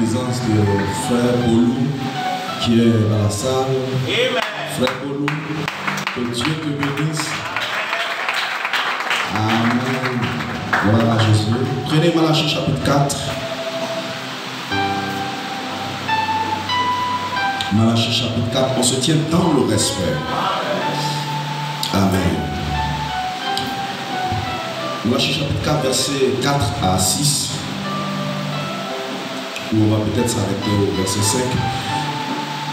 présence de frère Bolou qui est dans la salle. Amen. Frère Bolou, que Dieu te bénisse. Amen. Voilà Jésus. Prenez Malachie chapitre 4. Malachie chapitre 4. On se tient dans le respect. Amen. Malachie chapitre 4, versets 4 à 6. Ou on va peut-être s'arrêter au verset 5.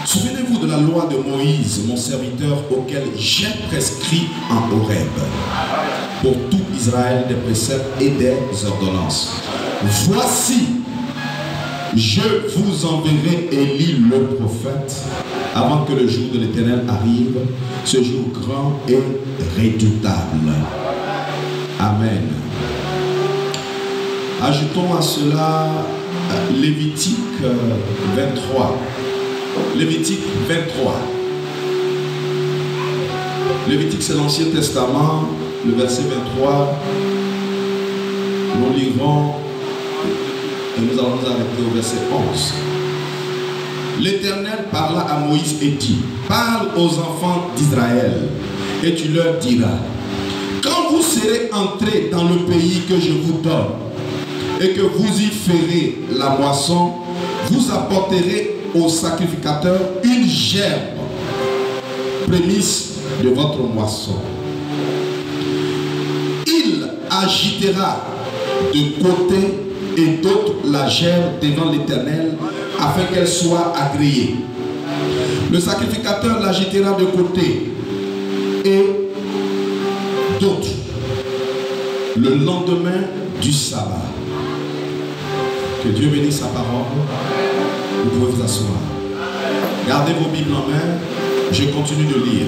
Souvenez-vous de la loi de Moïse, mon serviteur, auquel j'ai prescrit en Horeb, pour tout Israël des préceptes et des ordonnances. Voici, je vous enverrai Élie le prophète, avant que le jour de l'Éternel arrive, ce jour grand et redoutable. Amen. Ajoutons à cela Lévitique 23. Lévitique 23. Lévitique, c'est l'Ancien Testament, le verset 23. Nous lirons et nous allons nous arrêter au verset 11. L'Éternel parla à Moïse et dit: parle aux enfants d'Israël et tu leur diras: quand vous serez entrés dans le pays que je vous donne et que vous y ferez la moisson, vous apporterez au sacrificateur une gerbe, prémisse de votre moisson. Il agitera de côté et d'autre la gerbe devant l'Éternel, afin qu'elle soit agréée. Le sacrificateur l'agitera de côté et d'autre le lendemain du sabbat. Que Dieu bénisse sa parole. Vous pouvez vous asseoir. Gardez vos Bibles en main. Je continue de lire.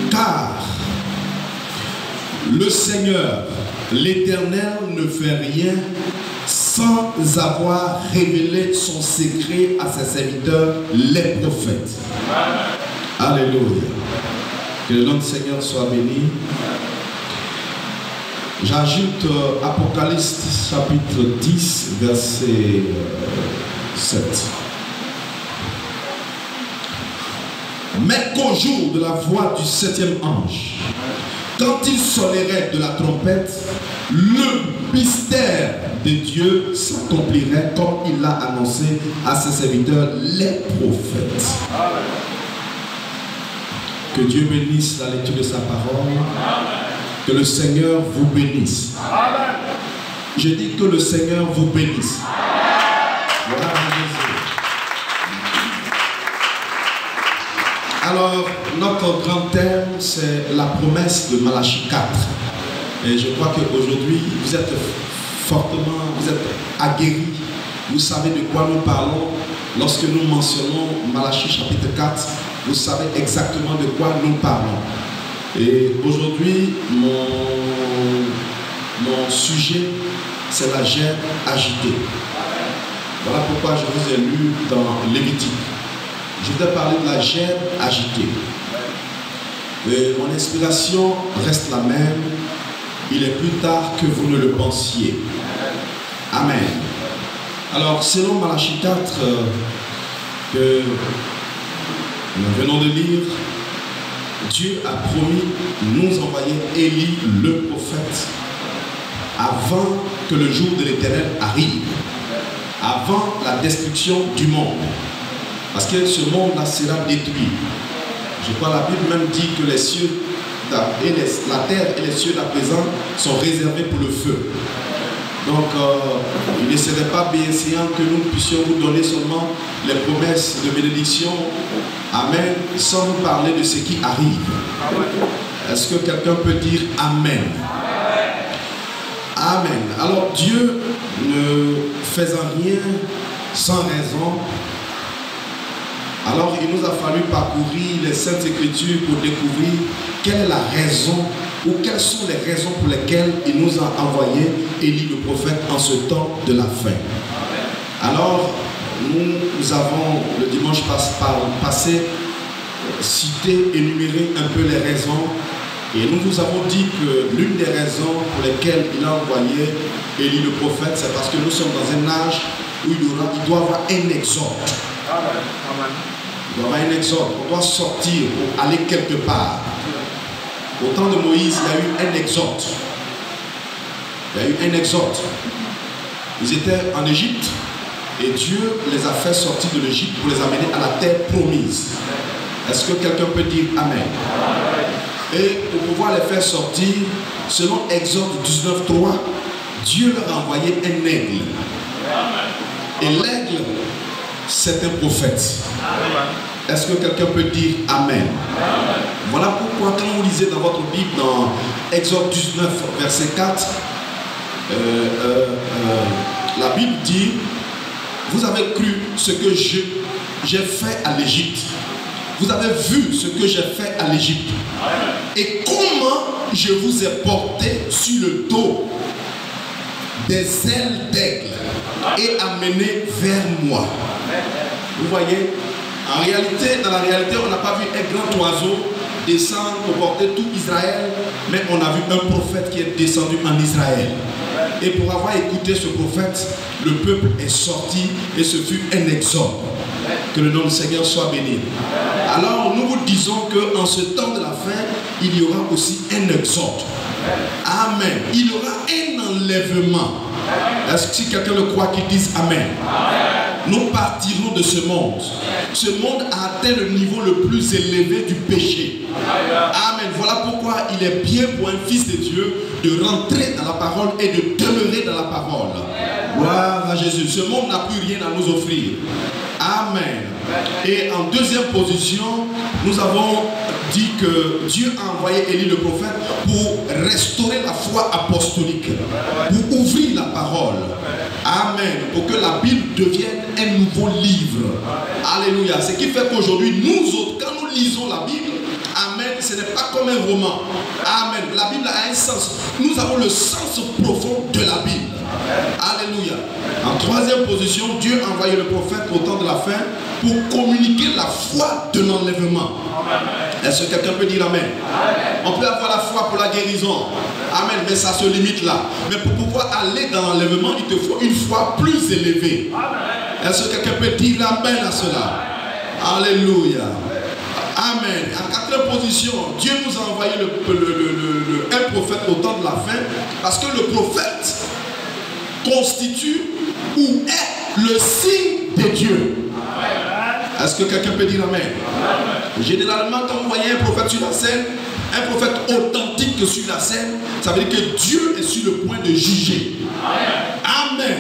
Car le Seigneur, l'Éternel, ne fait rien sans avoir révélé son secret à ses serviteurs, les prophètes. Alléluia. Que le nom du Seigneur soit béni. J'ajoute Apocalypse chapitre 10, verset 7. Mais qu'au jour de la voix du 7e ange, quand il sonnerait de la trompette, le mystère de Dieu s'accomplirait comme il l'a annoncé à ses serviteurs, les prophètes. Que Dieu bénisse la lecture de sa parole. Que le Seigneur vous bénisse. Je dis que le Seigneur vous bénisse. Voilà. Alors, notre grand thème, c'est la promesse de Malachie 4. Et je crois qu'aujourd'hui, vous êtes fortement, vous êtes aguerris. Vous savez de quoi nous parlons. Lorsque nous mentionnons Malachie chapitre 4, vous savez exactement de quoi nous parlons. Et aujourd'hui, mon sujet, c'est la gerbe agitée. Voilà pourquoi je vous ai lu dans Lévitique. Je vais parler de la gerbe agitée. Et mon inspiration reste la même. Il est plus tard que vous ne le pensiez. Amen. Alors, selon Malachie 4, que nous venons de lire, Dieu a promis nous envoyer Élie le prophète avant que le jour de l'Éternel arrive, avant la destruction du monde. Parce que ce monde-là sera détruit. Je crois la Bible même dit que les cieux, la terre et les cieux d'à présent sont réservés pour le feu. Donc, il ne serait pas bienséant que nous puissions vous donner seulement les promesses de bénédiction. Amen. Sans vous parler de ce qui arrive. Est-ce que quelqu'un peut dire Amen? Amen. Alors, Dieu ne faisant rien sans raison, alors il nous a fallu parcourir les Saintes Écritures pour découvrir quelle est la raison ou quelles sont les raisons pour lesquelles il nous a envoyé Élie le prophète en ce temps de la fin. Alors, nous avons le dimanche passé cité, énuméré un peu les raisons Et nous vous avons dit que l'une des raisons pour lesquelles il a envoyé Élie le prophète, c'est parce que nous sommes dans un âge où il doit y avoir un exode. Il doit y avoir un exode. On doit sortir pour aller quelque part. Au temps de Moïse, il y a eu un exode. Il y a eu un exode. Ils étaient en Égypte et Dieu les a fait sortir de l'Égypte pour les amener à la terre promise. Est-ce que quelqu'un peut dire Amen? Et pour pouvoir les faire sortir, selon Exode 19:3, Dieu leur a envoyé un aigle. Et l'aigle, c'est un prophète. Est-ce que quelqu'un peut dire Amen? Voilà pourquoi quand vous lisez dans votre Bible, dans Exode 19, verset 4, la Bible dit: vous avez cru ce que j'ai fait à l'Égypte. Vous avez vu ce que j'ai fait à l'Égypte. Et comment je vous ai porté sur le dos des ailes d'aigle et amené vers moi. Vous voyez, dans la réalité, on n'a pas vu un grand oiseau descendre pour porter tout Israël, mais on a vu un prophète qui est descendu en Israël. Et pour avoir écouté ce prophète, le peuple est sorti et ce fut un exode. Que le nom du Seigneur soit béni. Alors nous vous disons qu'en ce temps de la fin, il y aura aussi un exode. Amen. Il y aura un enlèvement. Est-ce que si quelqu'un le croit, qu'il dise Amen? Nous partirons de ce monde. Ce monde a atteint le niveau le plus élevé du péché. Amen. Voilà pourquoi il est bien pour un fils de Dieu de rentrer dans la parole et de demeurer dans la parole. Gloire à Jésus. Ce monde n'a plus rien à nous offrir. Amen. Et en deuxième position, nous avons dit que Dieu a envoyé Élie le prophète pour restaurer la foi apostolique, pour ouvrir la parole. Amen. Pour que la Bible devienne un nouveau livre. Alléluia. Ce qui fait qu'aujourd'hui, nous autres, quand nous lisons la Bible, amen, ce n'est pas comme un roman. Amen. La Bible a un sens. Nous avons le sens profond de la Bible. Alléluia. En troisième position, Dieu a envoyé le prophète au temps de la fin pour communiquer la foi de l'enlèvement. Est-ce que quelqu'un peut dire Amen? On peut avoir la foi pour la guérison. Amen, mais ça se limite là. Mais pour pouvoir aller dans l'enlèvement, il te faut une foi plus élevée. Est-ce que quelqu'un peut dire Amen à cela? Alléluia. Amen. En quatrième position, Dieu nous a envoyé un prophète au temps de la fin parce que le prophète constitue ou est le signe de Dieu. Est-ce que quelqu'un peut dire Amen? Généralement, quand vous voyez un prophète sur la scène, un prophète authentique sur la scène, ça veut dire que Dieu est sur le point de juger. Amen.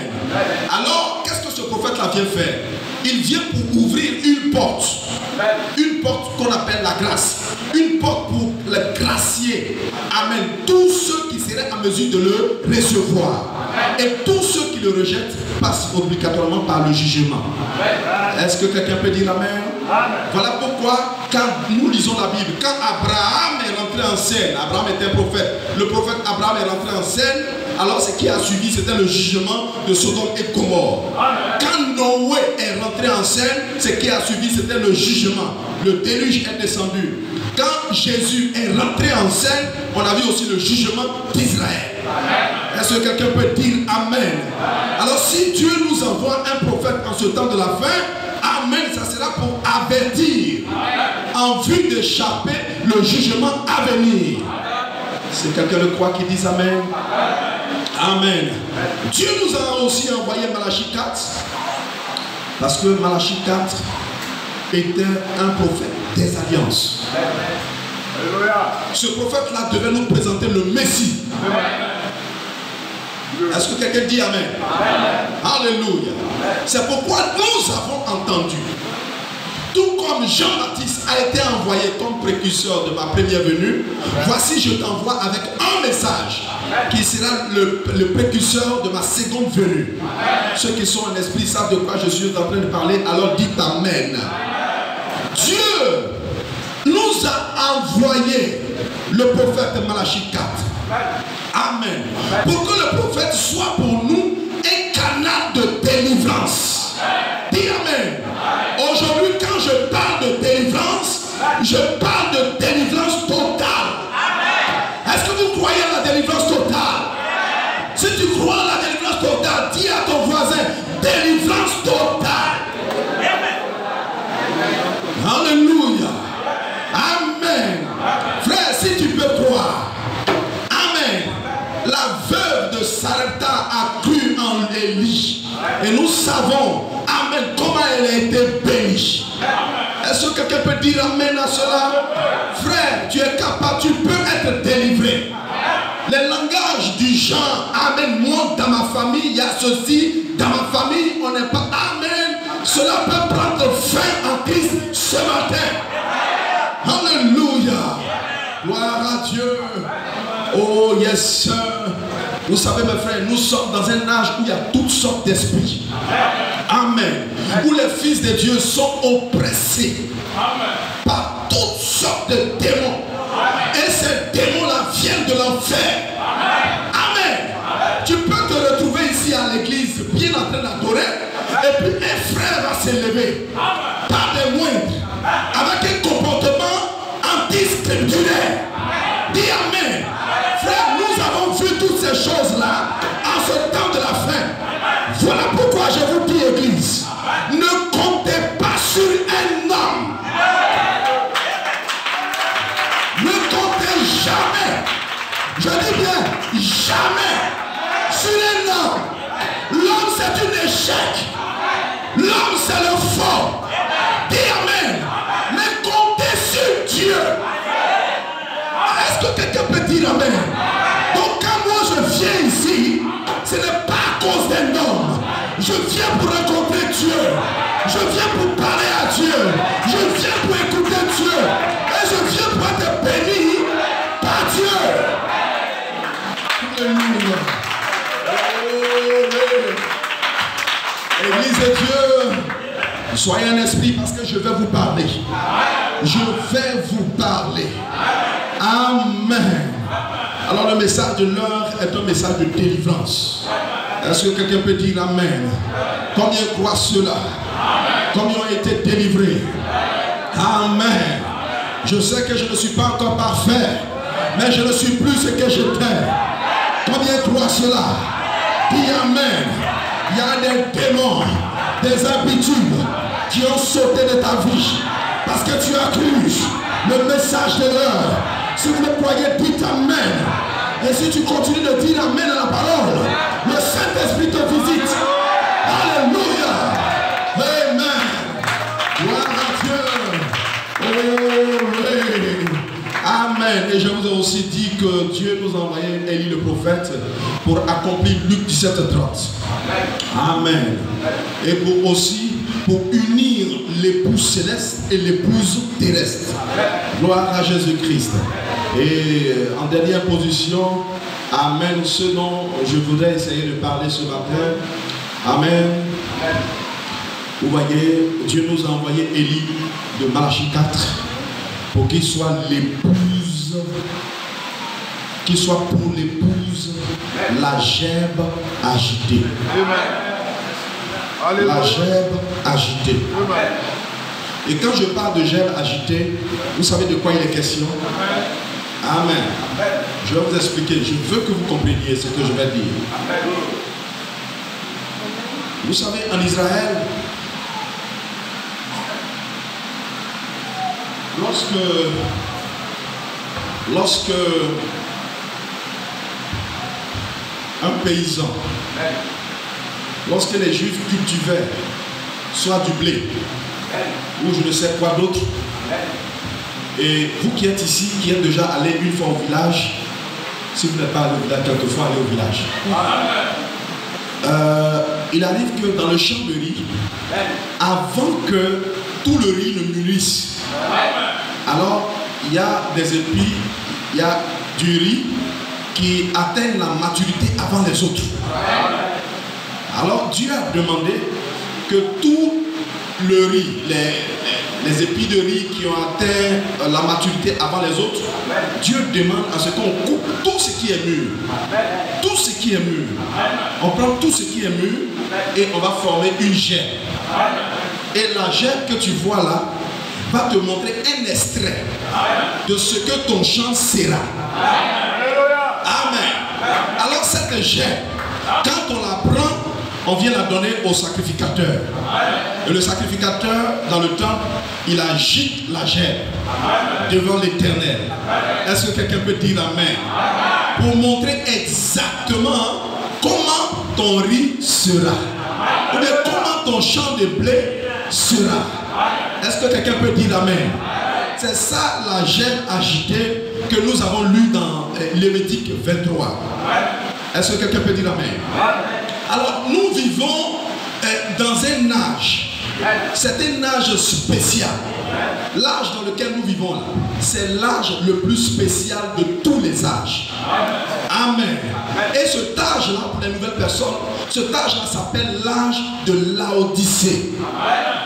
Alors, qu'est-ce que ce prophète-là vient faire? Il vient pour ouvrir une porte qu'on appelle la grâce, une porte pour les gracier. Amen. Tous ceux qui seraient en mesure de le recevoir et tous ceux qui le rejettent passent obligatoirement par le jugement. Est-ce que quelqu'un peut dire Amen? Voilà pourquoi quand nous lisons la Bible, quand Abraham est rentré en scène, Abraham était un prophète, le prophète Abraham est rentré en scène, alors ce qui a suivi c'était le jugement de Sodome et Gomorrhe. Quand Noé est rentré en scène, ce qui a suivi c'était le jugement, le déluge est descendu. Quand Jésus est rentré en scène, on a vu aussi le jugement d'Israël. Est-ce que quelqu'un peut dire Amen? Alors si Dieu nous envoie un prophète en ce temps de la fin, Amen, ça sera pour avertir en vue d'échapper le jugement à venir. C'est quelqu'un le croit qui dit Amen? Amen. Dieu nous a aussi envoyé Malachie 4 parce que Malachie 4 était un prophète des alliances. Ce prophète-là devait nous présenter le Messie. Est-ce que quelqu'un dit Amen? Alléluia. C'est pourquoi nous avons entendu, tout comme Jean-Baptiste a été envoyé comme précurseur de ma première venue, voici je t'envoie avec un message qui sera le précurseur de ma seconde venue. Ceux qui sont en esprit savent de quoi je suis en train de parler, alors dites Amen. Dieu nous a envoyé le prophète Malachie 4. Amen. Pour que le prophète soit pour nous un canal de délivrance. Dis Amen. Aujourd'hui, quand je parle de délivrance, je parle de délivrance totale. Élie. Et nous savons, amen, comment elle a été bénie. Est-ce que quelqu'un peut dire amen à cela? Frère, tu es capable, tu peux être délivré. Les langages du genre, amen, moi dans ma famille, il y a ceci, dans ma famille, on n'est pas, amen. Cela peut prendre fin en Christ ce matin. Alléluia. Gloire à Dieu. Oh yes, sir. Vous savez mes frères, nous sommes dans un âge où il y a toutes sortes d'esprits. Amen. Où les fils de Dieu sont oppressés par toutes sortes de démons. Et ces démons-là viennent de l'enfer. Amen. Tu peux te retrouver ici à l'église, bien en train d'adorer, et puis un frère va s'élever, pas des moindres, avec un comportement anti-scripturaire. Dis amen. Frère, nous avons vu toutes ces choses-là en ce temps de la fin. Voilà pourquoi je vous dis, église, ne comptez pas sur un homme. Ne comptez jamais, je dis bien, jamais sur un homme. L'homme c'est un échec. L'homme c'est le faux. Dis amen. Mais comptez sur Dieu. Est-ce que quelqu'un peut dire amen? Donc quand moi je viens ici, ce n'est pas à cause d'un homme. Je viens pour rencontrer Dieu. Je viens pour parler à Dieu. Je viens pour écouter Dieu. Et je viens pour être béni par Dieu. Alléluia. Église de Dieu, soyez un esprit parce que je vais vous parler. Je vais vous parler. Amen. Alors le message de l'heure est un message de délivrance. Est-ce que quelqu'un peut dire amen? Combien croient cela? Combien ont été délivrés? Amen. Je sais que je ne suis pas encore parfait, mais je ne suis plus ce que j'étais. Combien croient cela? Dis amen. Il y a des démons, des habitudes qui ont sauté de ta vie parce que tu as cru le message de l'heure. Si vous le croyez, dites amen. Et si tu continues de dire amen à la parole, le Saint-Esprit te visite. Alléluia. Amen. Gloire à Dieu. Oh, oui. Amen. Et je vous ai aussi dit que Dieu nous a envoyé Élie le prophète pour accomplir Luc 17:30. Amen. Et pour unir l'épouse céleste et l'épouse terrestre. Gloire à Jésus-Christ. Et en dernière position, amen, ce dont je voudrais essayer de parler ce matin. Amen. Vous voyez, Dieu nous a envoyé Élie de Malachie 4 pour qu'il soit l'épouse, qu'il soit pour l'épouse la gerbe agitée. La gerbe agitée. Et quand je parle de gerbe agitée, vous savez de quoi il est question? Amen. Je vais vous expliquer. Je veux que vous compreniez ce que je vais dire. Vous savez, en Israël, lorsque un paysan, lorsque les Juifs cultivaient soit du blé ou je ne sais quoi d'autre, et vous qui êtes ici, qui êtes déjà allé une fois au village, si vous n'êtes pas allé au village, quelquefois allez au village, il arrive que dans le champ de riz, avant que tout le riz ne mûrisse, alors il y a des épis, il y a du riz qui atteignent la maturité avant les autres. Alors Dieu a demandé que tout le riz, les épis de riz qui ont atteint la maturité avant les autres, Dieu demande à ce qu'on coupe tout ce qui est mûr. Tout ce qui est mûr. On prend tout ce qui est mûr et on va former une gerbe. Et la gerbe que tu vois là va te montrer un extrait de ce que ton champ sera. Amen. Alors cette gerbe, quand on la prend, on vient la donner au sacrificateur. Et le sacrificateur, dans le temple, il agite la gerbe devant l'Éternel. Est-ce que quelqu'un peut dire amen? Pour montrer exactement comment ton riz sera. Ou bien comment ton champ de blé sera. Est-ce que quelqu'un peut dire amen? C'est ça la gemme agitée que nous avons lu dans Lévitique 23. Est-ce que quelqu'un peut dire amen? Alors nous vivons dans un âge. C'est un âge spécial. L'âge dans lequel nous vivons là, c'est l'âge le plus spécial de tous les âges. Amen. Et cet âge-là, pour les nouvelles personnes, cet âge-là s'appelle l'âge de Laodicée.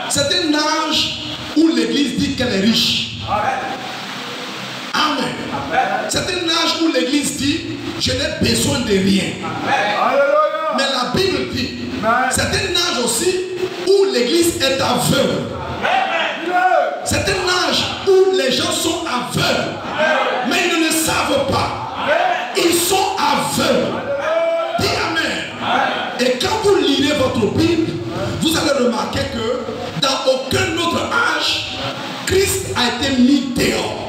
C'est un âge où l'Église dit qu'elle est riche. Amen. C'est un âge où l'Église dit, je n'ai besoin de rien. Mais la Bible dit, c'est un âge aussi où l'Église est aveugle. C'est un âge où les gens sont aveugles, mais ils ne le savent pas. Ils sont aveugles. Dis amen. Et quand vous lirez votre Bible, vous allez remarquer que dans aucun autre âge, Christ a été mis dehors.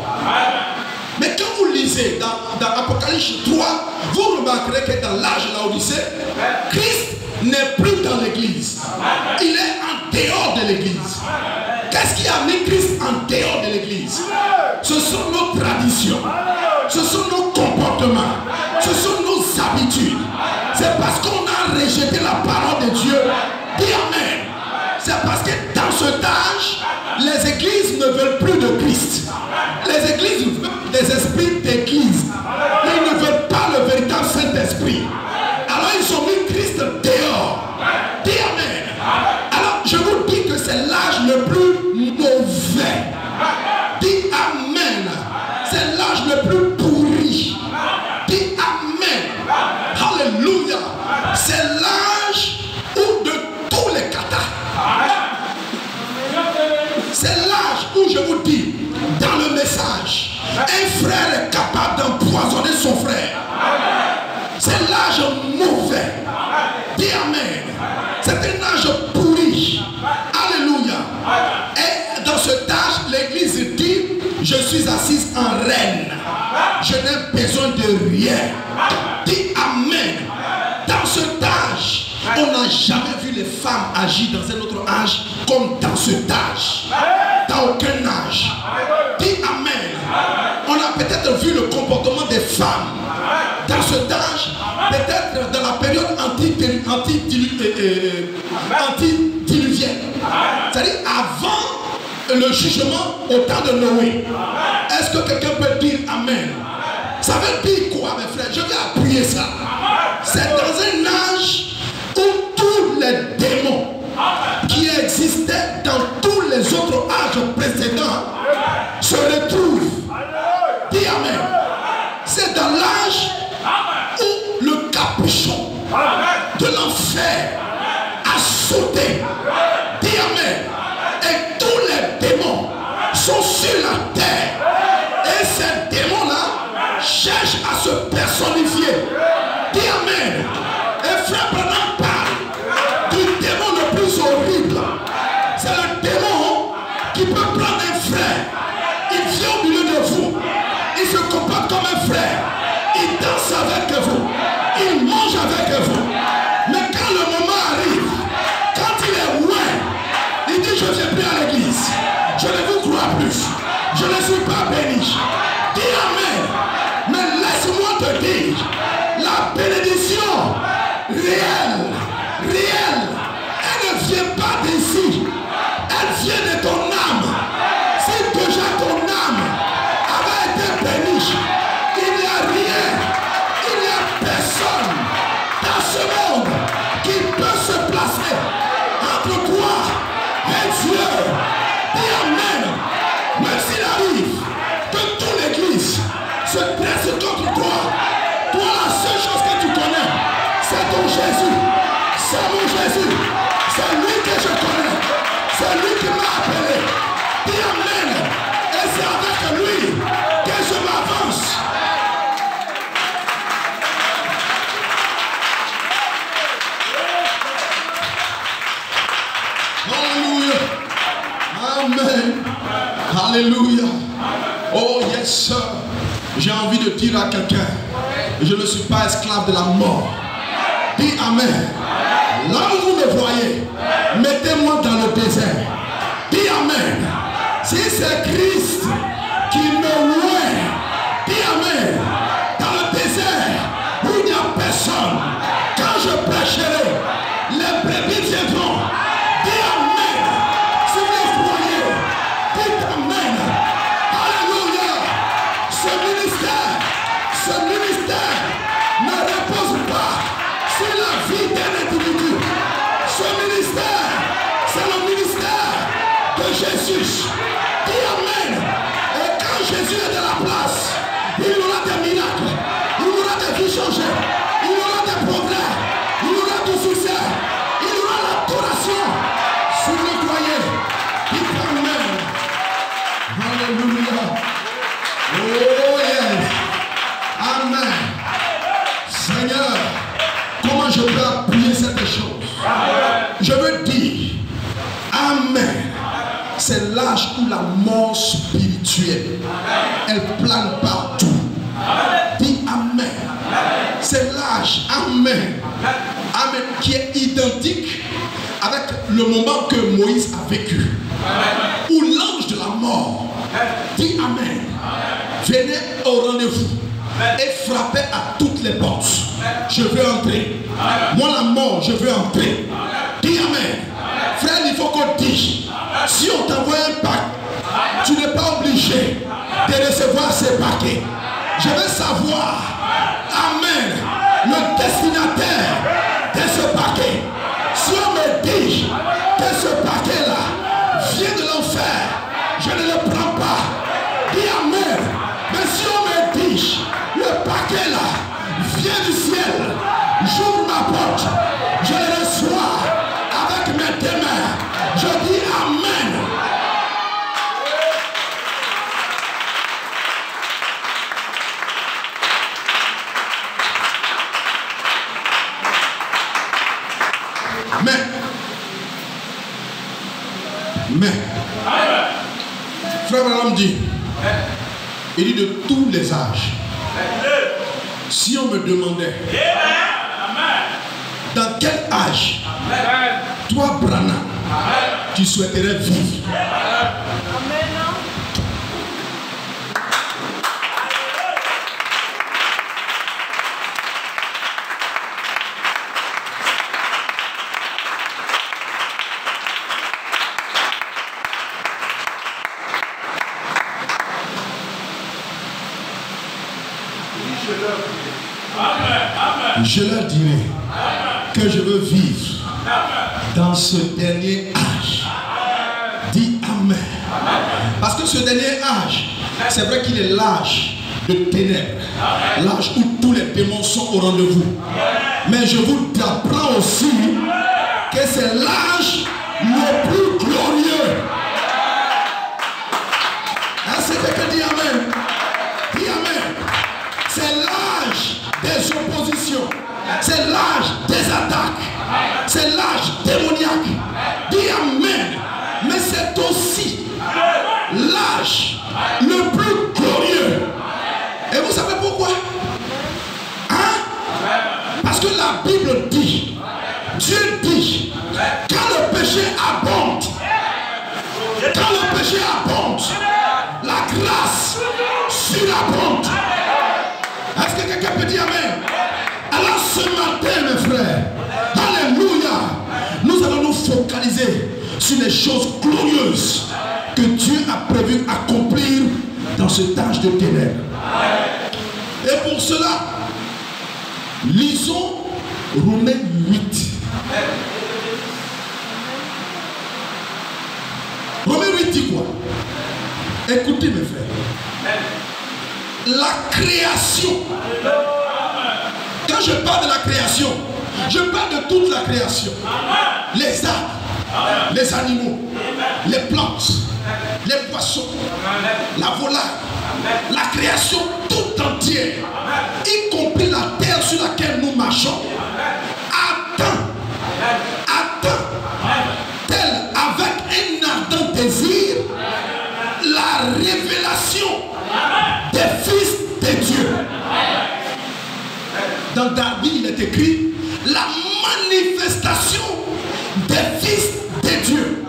Mais quand vous lisez dans Apocalypse 3, vous remarquerez que dans l'âge de Laodicée, Christ n'est plus dans l'église. Il est en dehors de l'église. Qu'est-ce qui a mis Christ en dehors de l'église? Ce sont nos traditions, ce sont nos comportements, ce sont nos habitudes. C'est parce qu'on a rejeté la parole de Dieu. Dis amen. C'est parce que dans cet âge, les églises ne veulent plus de Christ. Les églises veulent des esprits d'église. Ils ne veulent pas le véritable Saint-Esprit. Alors ils ont mis Christ dehors. Dis amen. Alors je vous dis que c'est l'âge le plus mauvais. Dis amen. C'est l'âge le plus pourri. Dis amen. Alléluia. C'est l'âge où de tous les katas. C'est l'âge où je vous dis, dans le message, un frère est capable d'empoisonner son frère. C'est l'âge mauvais. Dis amen. C'est un âge pourri. Alléluia. Et dans cet âge, l'église dit, je suis assise en reine. Je n'ai besoin de rien. Dis amen. Dans cet âge, on n'a jamais vu les femmes agir dans un autre âge comme dans cet âge. Dans aucun âge. Dis amen. On a peut-être vu le comportement des femmes dans cet âge, peut-être dans la période antidiluvienne. C'est-à-dire avant le jugement au temps de Noé. Est-ce que quelqu'un peut dire amen? Ça veut dire quoi, mes frères? Je vais appuyer ça. C'est dans un âge où tous les démons qui existaient dans tous les autres âges précédents se retrouvent. Dis amen. C'est dans l'âge où le capuchon de l'enfer a sauté. Dis amen. Et tous les démons sont sur la terre. Et ces démons-là cherchent à se personnifier. Dis amen. Et frère Branham parle du démon le plus horrible. C'est le démon qui peut prendre un frère. Il vient au milieu de vous. Il se comporte comme un frère. Il danse avec vous. Il mange avec vous. Mais quand le moment arrive, quand il est loin, il dit, je ne viens plus à l'église. Je ne vous crois plus. Je ne suis pas béni. Dis amen. Mais laisse-moi te dire, la bénédiction réelle, elle ne vient pas d'ici. Elle vient de ton âme. Si déjà ton âme avait été bénie, il n'y a rien, il n'y a personne dans ce monde qui peut se placer entre toi et Dieu. Dis amen. Même s'il arrive que toute l'église se dresse contre toi, toi la seule chose que tu connais, c'est ton Jésus. C'est mon Jésus. C'est lui que je connais. C'est lui qui m'a appelé. Dis amen. Et c'est avec lui que je m'avance. Alléluia. Amen. Alléluia. Oh yes sir. J'ai envie de dire à quelqu'un, je ne suis pas esclave de la mort. Dis Amen. Là où vous me voyez, mettez-moi dans le désert. Dis Amen. Si c'est Christ qui me loue, dis Amen. Dans le désert où il n'y a personne, quand je prêcherai, les brebis viendront. Dis Amen. Si vous croyez, dites Amen. Alléluia. Ce ministère ne repose pas sur la vie d'un individu. Ce ministère, c'est le ministère de Jésus. Dis Amen. Et quand Jésus est de la place, il y aura des miracles, il y aura des vies changées, il y aura des progrès, il y aura du succès, il y aura l'adoration. Si vous le croyez, dites Amen. Alléluia. Oh yes. Amen. Seigneur, comment je peux appuyer cette chose? Je veux dire, Amen. C'est l'âge où la mort spirituelle, elle plane partout. Dis Amen. C'est l'âge, Amen. Amen, qui est identique avec le moment que Moïse a vécu. Où l'ange de la mort dit Amen. Venez au rendez-vous et frappez à toutes les portes. Je veux entrer. Moi la mort, je veux entrer. Dis Amen. Frère, il faut qu'on dise. Si on t'envoie un pack, tu n'es pas obligé de recevoir ces paquets. Je veux savoir, Amen, le destinataire de ce paquet. Si on me dit que ce paquet-là vient de l'enfer, je ne le prends pas. Dis Amen. Mais si on me dit, le paquet-là vient du ciel, j'ouvre ma porte, je le reçois avec mes deux mains. Je dis Amen. Mais, frère Branham dit, il dit de tous les âges. Si on me demandait, dans quel âge, toi Branham, tu souhaiterais vivre? Je leur dirai que je veux vivre dans ce dernier âge. Dis Amen. Parce que ce dernier âge, c'est vrai qu'il est l'âge de ténèbres, l'âge où tous les démons sont au rendez-vous. Mais je vous apprends aussi que c'est l'âge le plus glorieux. Est-ce que quelqu'un dit Amen? Dis Amen. C'est l'âge des oppositions. C'est l'âge des attaques. C'est l'âge démoniaque. Dis Amen. Mais c'est aussi l'âge le plus glorieux. Et vous savez pourquoi? Hein? Parce que la Bible dit, Dieu dit, quand le péché abonde, la grâce surabonde. Est-ce que quelqu'un peut dire Amen? Alors ce matin, mes frères, alléluia, nous allons nous focaliser sur les choses glorieuses que Dieu a prévu accomplir dans cet âge de ténèbres. Et pour cela, lisons Romains 8. Romains 8 dit quoi? Écoutez mes frères. La création. Quand je parle de la création, je parle de toute la création. Les arbres, les animaux, les plantes, les poissons, la volaille, la création tout entière, y compris la terre sur laquelle nous marchons, attend, tel avec un ardent désir, la révélation des fils de Dieu. Dans Darby, il est écrit, la manifestation des fils de Dieu.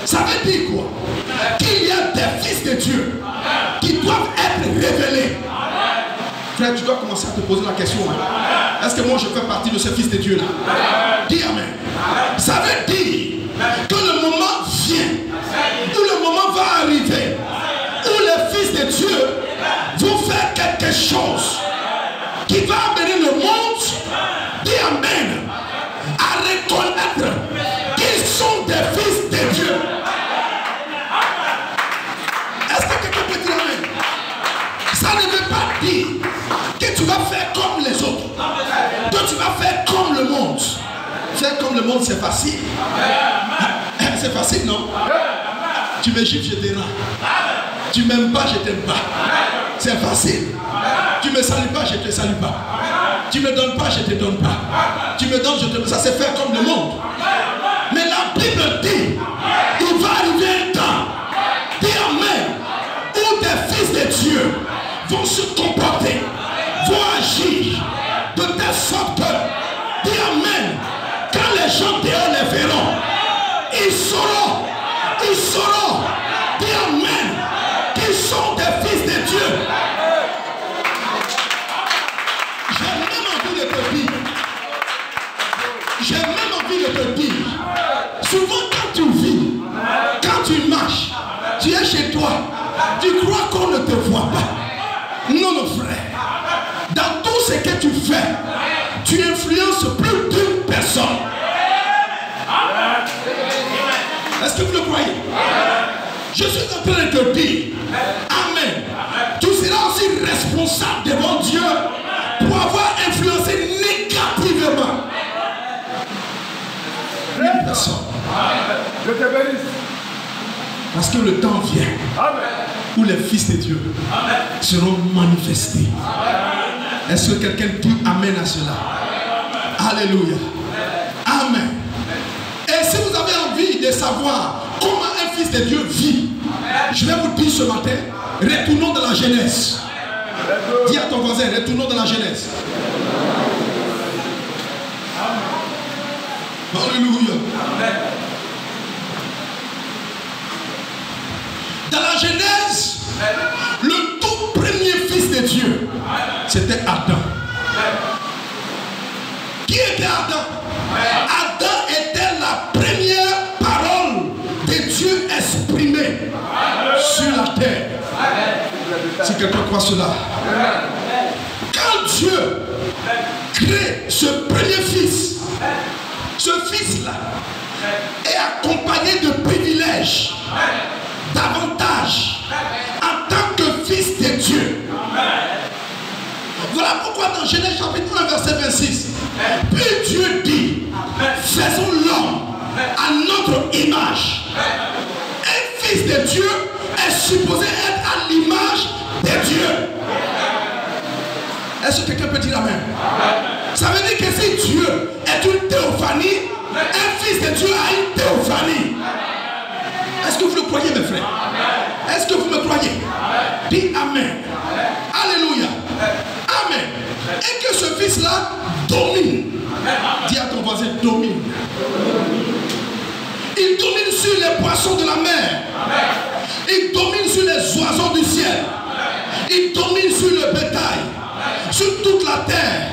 Ça veut dire quoi? Qu'il y a des fils de Dieu qui doivent être révélés. Frère, tu dois commencer à te poser la question. Hein? Est-ce que moi je fais partie de ces fils de Dieu là? Dis Amen. Ça veut dire que le moment vient, où le moment va arriver, où les fils de Dieu vont faire quelque chose qui va amener le monde, dis Amen, à reconnaître qu'ils sont des fils de Dieu. Est-ce que quelqu'un peut dire Amen? Ça ne veut pas dire que tu vas faire comme les autres, que tu vas faire comme le monde. Faire comme le monde, c'est facile. C'est facile, non? Tu me gifles, je te rends. Tu m'aimes pas, je t'aime pas. C'est facile. Tu me salues pas, je te salue pas. Tu me donnes pas, je te donne pas. Tu me donnes, je te donne. Ça, c'est faire comme le monde. Mais la Bible dit, il va arriver un temps, dis Amen, où des fils de Dieu vont se comporter, vont agir de telle sorte que, dis Amen, quand les gens dehors les verront, ils sauront, dis Amen, qu'ils sont des fils de Dieu. J'ai même envie de te dire, souvent quand tu vis, quand tu marches, tu es chez toi, tu crois qu'on ne te voit pas. Non, mon frère, dans tout ce que tu fais, tu influences plus d'une personne. Est-ce que vous le croyez? Je suis en train de te dire, Amen, tu seras aussi responsable devant Dieu pour avoir influencé négativement une personne. Je te bénisse. Parce que le temps vient où les fils de Dieu seront manifestés. Est-ce que quelqu'un dit Amen à cela? Alléluia. Amen. Et si vous avez envie de savoir comment un fils de Dieu vit, je vais vous dire ce matin, retournons dans la Genèse. Dis à ton voisin, retournons dans la Genèse. Alléluia. Dans la Genèse, le tout premier fils de Dieu, c'était Adam. Qui était Adam? Adam était la première parole de Dieu exprimée sur la terre. Si quelqu'un croit cela. Quand Dieu crée ce premier fils, ce fils-là est accompagné de privilèges, d'avantages, en tant que fils de Dieu. Voilà pourquoi dans Genèse chapitre 1 verset 26, puis Dieu dit, faisons l'homme à notre image. Un fils de Dieu est supposé être à l'image de Dieu. Est-ce que quelqu'un peut dire Amen? Ça veut dire que si Dieu est une théophanie, un fils de Dieu a une théophanie. Est-ce que vous le croyez, mes frères? Est-ce que vous me croyez? Dis Amen. Alléluia. Amen. Et que ce fils-là domine. Dis à ton voisin, domine. Il domine sur les poissons de la mer. Il domine sur les oiseaux du ciel. Il domine sur le bétail, sur toute la terre,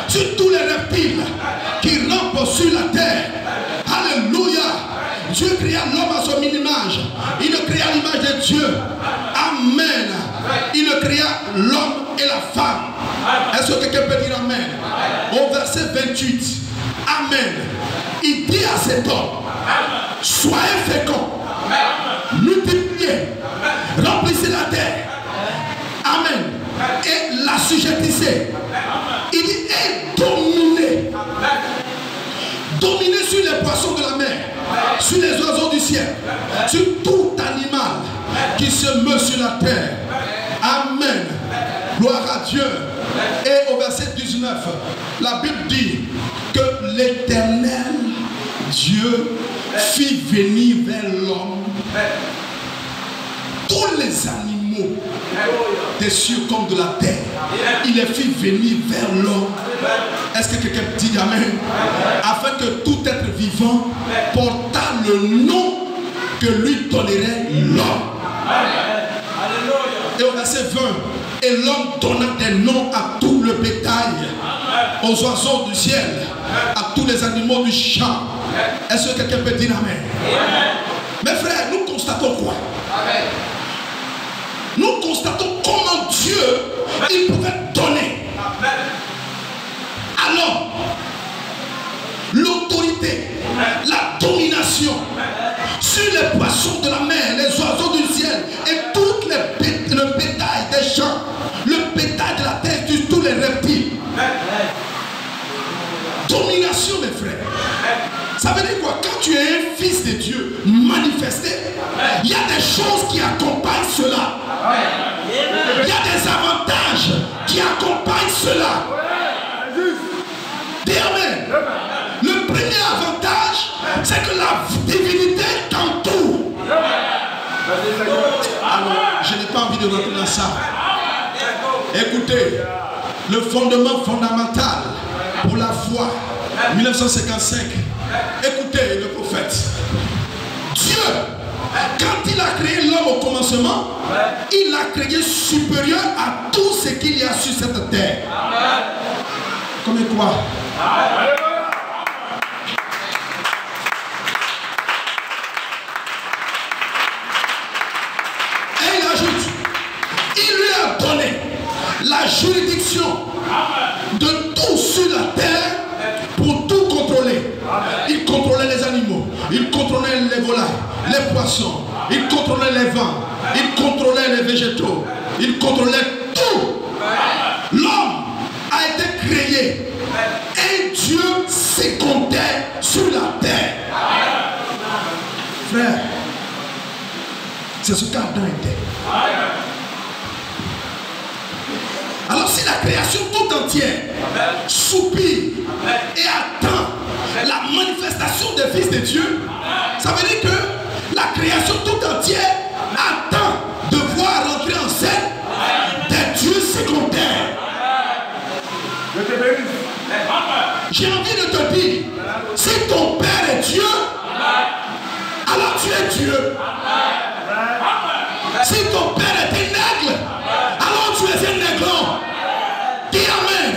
sur tous les reptiles qui rampent sur la terre. Alléluia. Dieu créa l'homme à son image. Il le créa à l'image de Dieu. Amen. Il le créa l'homme et la femme. Est-ce que quelqu'un peut dire Amen? Au verset 28. Amen. Il dit à cet homme, soyez féconds, multipliez, remplissez la terre. Amen. Et l'assujettissez. Il dit, et dominez. Dominez sur les poissons de la mer, sur les oiseaux du ciel, sur tout animal qui se meut sur la terre. Amen. Gloire à Dieu. Et au verset 19, la Bible dit que l'Éternel Dieu fit venir vers l'homme tous les animaux animaux des cieux comme de la terre. Il les fit venir vers l'homme. Est-ce que quelqu'un dit amen? Afin que tout être vivant portât le nom que lui donnerait l'homme. Et au verset 20, et l'homme donna des noms à tout le bétail, aux oiseaux du ciel, à tous les animaux du champ. Est-ce que quelqu'un peut dire amen? Mes frères, nous constatons quoi? Nous constatons comment Dieu, il pouvait donner à l'homme l'autorité, la domination sur les poissons de la mer, les oiseaux du ciel et tout le bétail des champs, le bétail de la terre, tous les reptiles. Domination, mes frères. Ça veut dire quoi? Quand tu es un fils de Dieu manifesté, il y a des choses qui accompagnent cela. Il y a des avantages qui accompagnent cela. Dis amen. Le premier avantage, c'est que la divinité t'entoure. Alors, je n'ai pas envie de rentrer dans ça. Écoutez, le fondement fondamental pour la foi, 1955. Écoutez le prophète. Dieu, quand il a créé l'homme au commencement, il l'a créé supérieur à tout ce qu'il y a sur cette terre. Comme quoi? Et il ajoute, il lui a donné la juridiction de tout sur la terre pour tout contrôler. Il contrôlait les animaux, il contrôlait les volailles, les poissons, il contrôlait les vents, il contrôlait les végétaux, il contrôlait tout. L'homme a été créé et Dieu sécondait sur la terre. Frère, c'est ce qu'Adam était. Alors si la création tout entière soupire et attend la manifestation des fils de Dieu, ça veut dire que la création tout entière attend de voir rentrer en scène des dieux secondaires. J'ai envie de te dire, si ton Père est Dieu, alors tu es Dieu. Si ton Père est un aigle, alors tu es un aiglon. Dis amen.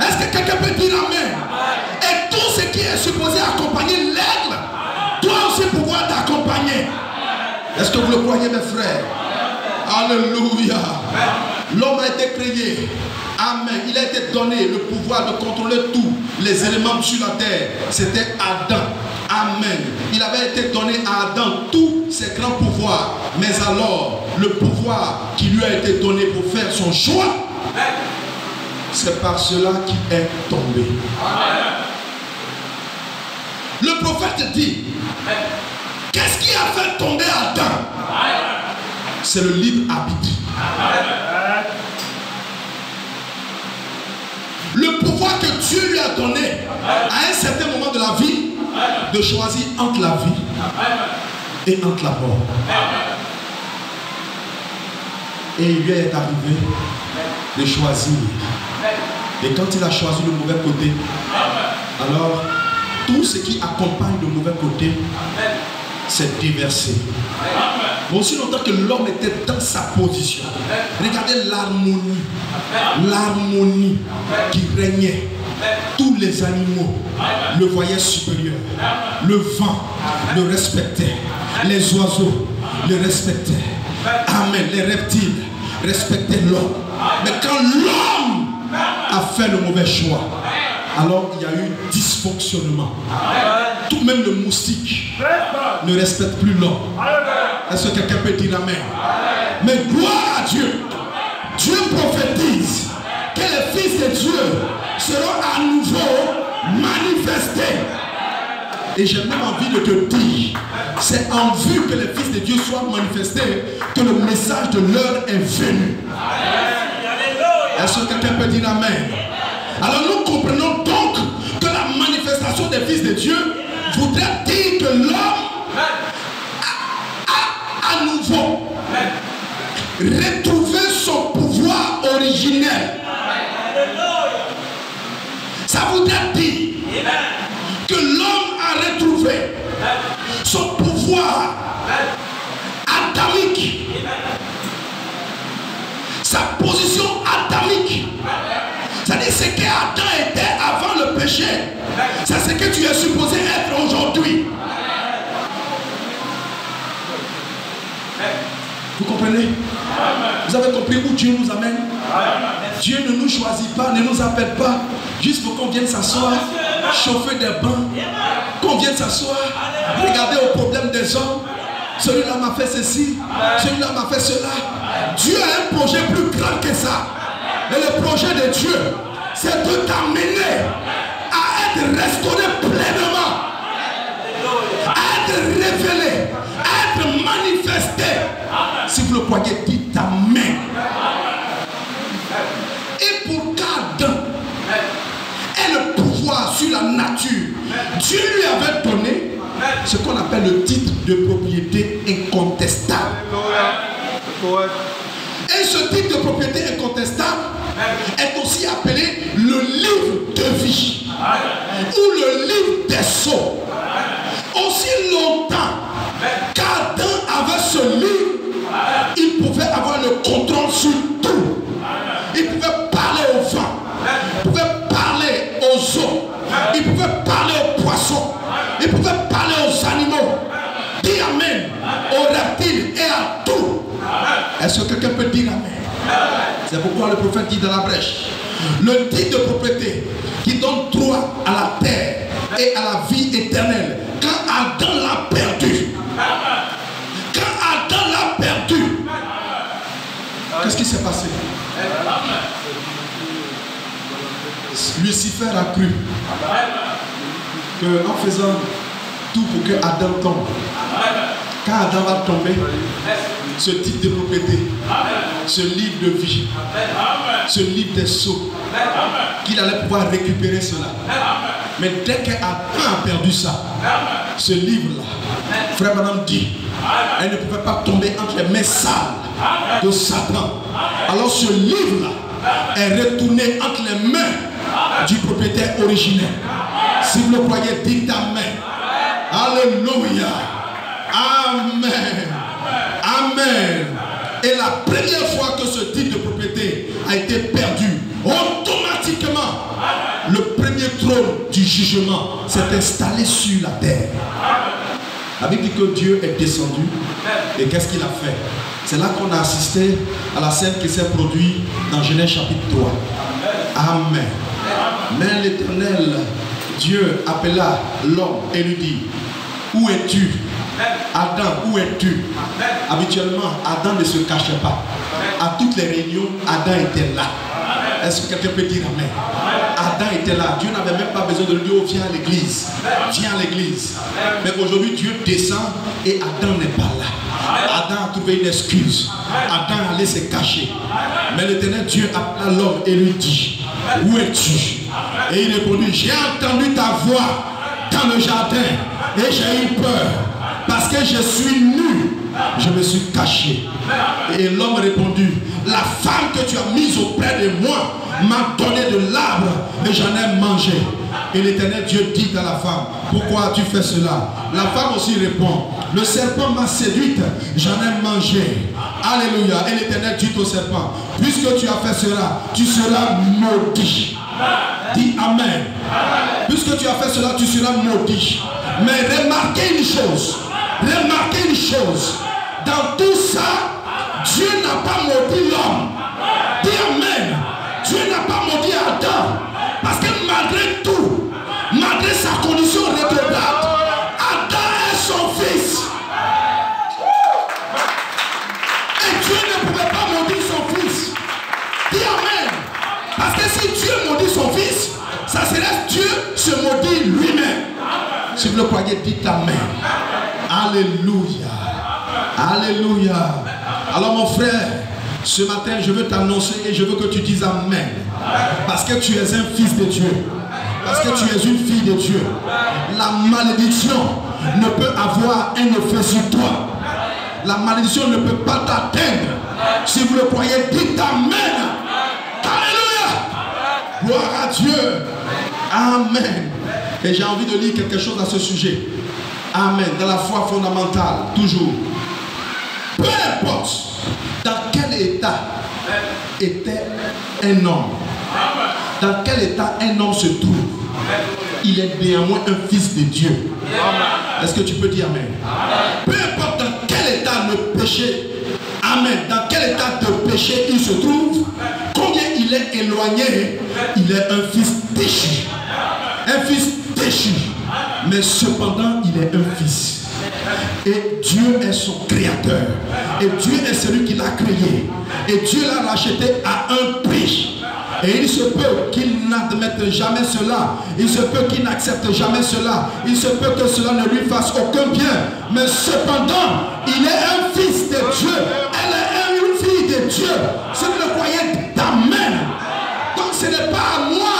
Est-ce que quelqu'un peut dire amen? Et tout ce qui est supposé accompagner l'aigle doit aussi pouvoir t'accompagner. Est-ce que vous le croyez, mes frères? Alléluia. L'homme a été créé. Amen. Il a été donné le pouvoir de contrôler tous les éléments sur la terre. C'était Adam. Amen. Il avait été donné à Adam tous ses grands pouvoirs. Mais alors, le pouvoir qui lui a été donné pour faire son choix, c'est par cela qu'il est tombé. Le prophète dit, qu'est-ce qui a fait tomber Adam? C'est le libre arbitre. Le pouvoir que Dieu lui a donné à un certain moment de la vie, de choisir entre la vie et entre la mort. Et il lui est arrivé de choisir. Et quand il a choisi le mauvais côté, alors tout ce qui accompagne le mauvais côté s'est déversé. Aussi longtemps que l'homme était dans sa position, regardez l'harmonie, l'harmonie qui régnait. Tous les animaux le voyaient supérieur. Le vent le respectait. Les oiseaux le respectaient. Amen. Les reptiles respectaient l'homme. Mais quand l'homme a fait le mauvais choix, alors il y a eu dysfonctionnement. Tout même le moustique ne respecte plus l'homme. Est-ce que quelqu'un peut dire amen? Mais gloire à Dieu. Dieu prophétise que les fils de Dieu seront à nouveau manifestés. Et j'ai même envie de te dire, c'est en vue que les fils de Dieu soient manifestés que le message de l'heure est venu. Est-ce que quelqu'un peut dire amen? Alors nous comprenons donc que la manifestation des fils de Dieu voudrait dire que l'homme à nouveau retrouver son pouvoir originel. Ça voudrait dire que l'homme a retrouvé son pouvoir adamique, sa position adamique. C'est-à-dire ce qu'Adam était avant le péché, c'est ce que tu es supposé être aujourd'hui. Vous comprenez? Vous avez compris où Dieu nous amène? Dieu ne nous choisit pas, ne nous appelle pas juste pour qu'on vienne s'asseoir, chauffer des bains, qu'on vienne s'asseoir, regarder aux problèmes des hommes. Celui-là m'a fait ceci, celui-là m'a fait cela. Dieu a un projet plus grand que ça. Et le projet de Dieu, c'est de t'amener à être restauré pleinement, à être révélé, à être manifesté. Si vous le croyez, dites Amen. Et pour qu'Adam ait le pouvoir sur la nature, Dieu lui avait donné ce qu'on appelle le titre de propriété incontestable. Et ce titre de propriété incontestable est aussi appelé le livre de vie ou le livre des sceaux. Aussi longtemps qu'Adam avait ce livre, il pouvait avoir le contrôle sur tout. Il pouvait parler au vent, il pouvait parler aux eaux, il pouvait parler aux poissons, il pouvait parler aux animaux. Dis Amen aux reptiles et à tout. Est-ce que quelqu'un peut dire Amen? C'est pourquoi le prophète dit dans la brèche, le titre de propriété qui donne droit à la terre et à la vie éternelle, quand Adam l'a perdu, qu'est-ce qui s'est passé? Lucifer a cru qu'en faisant tout pour que Adam tombe, quand Adam va tomber, ce titre de propriété, ce livre de vie, ce livre des sceaux, qu'il allait pouvoir récupérer cela. Mais dès qu'Adam a perdu ça, ce livre-là, frère Madame dit, elle ne pouvait pas tomber entre les mains sales de Satan. Alors ce livre-là est retourné entre les mains du propriétaire originel. Si vous le croyez, dites Amen. Alléluia. Amen. Amen. Et la première fois que ce titre de propriété a été perdu, automatiquement, le premier trône du jugement s'est installé sur la terre. La Bible dit que Dieu est descendu. Et qu'est-ce qu'il a fait? C'est là qu'on a assisté à la scène qui s'est produite dans Genèse chapitre 3. Amen. Mais l'Éternel, Dieu appela l'homme et lui dit, où es-tu? Adam, où es-tu? Habituellement, Adam ne se cachait pas. À toutes les réunions, Adam était là. Est-ce que quelqu'un peut dire Amen? Adam était là. Dieu n'avait même pas besoin de lui dire, oh, viens à l'église. Viens à l'église. Mais aujourd'hui, Dieu descend et Adam n'est pas là. Adam a trouvé une excuse. Adam allait se cacher. Mais l'Éternel Dieu appela l'homme et lui dit, où es-tu? Et il répondit, j'ai entendu ta voix dans le jardin et j'ai eu peur parce que je suis nu. Je me suis caché. Et l'homme répondit, la femme que tu as mise auprès de moi m'a donné de l'arbre et j'en ai mangé. Et l'Éternel Dieu dit à la femme, pourquoi as-tu fait cela? La femme aussi répond, le serpent m'a séduite, j'en ai mangé. Alléluia. Et l'Éternel dit au serpent, puisque tu as fait cela, tu seras maudit. Dis Amen. Puisque tu as fait cela, tu seras maudit. Mais remarquez une chose. Remarquez une chose. Dans tout ça, Dieu n'a pas maudit l'homme. Dis Amen. Dieu n'a pas maudit Adam. Parce que malgré tout, malgré sa condition rétrograde, Adam est son fils. Et Dieu ne pouvait pas maudire son fils. Dis Amen. Parce que si Dieu maudit son fils, ça serait Dieu se maudit lui-même. Si vous le croyez, dites Amen. Alléluia. Alléluia. Alors mon frère, ce matin je veux t'annoncer et je veux que tu dises Amen. Parce que tu es un fils de Dieu. Parce que tu es une fille de Dieu. La malédiction ne peut avoir un effet sur toi. La malédiction ne peut pas t'atteindre. Si vous le croyez, dites Amen. Alléluia. Gloire à Dieu. Amen. Et j'ai envie de lire quelque chose à ce sujet. Amen. Dans la foi fondamentale, toujours. Peu importe dans quel état était un homme, dans quel état un homme se trouve, il est néanmoins un fils de Dieu. Est-ce que tu peux dire Amen? Peu importe dans quel état le péché, Amen, dans quel état de péché il se trouve, combien il est éloigné, il est un fils déchu. Un fils déchu. Mais cependant, il est un fils. Et Dieu est son créateur. Et Dieu est celui qui l'a créé. Et Dieu l'a racheté à un prix. Et il se peut qu'il n'admette jamais cela. Il se peut qu'il n'accepte jamais cela. Il se peut que cela ne lui fasse aucun bien. Mais cependant, il est un fils de Dieu. Elle est une fille de Dieu. Si vous le croyez, d'Amen. Donc ce n'est pas à moi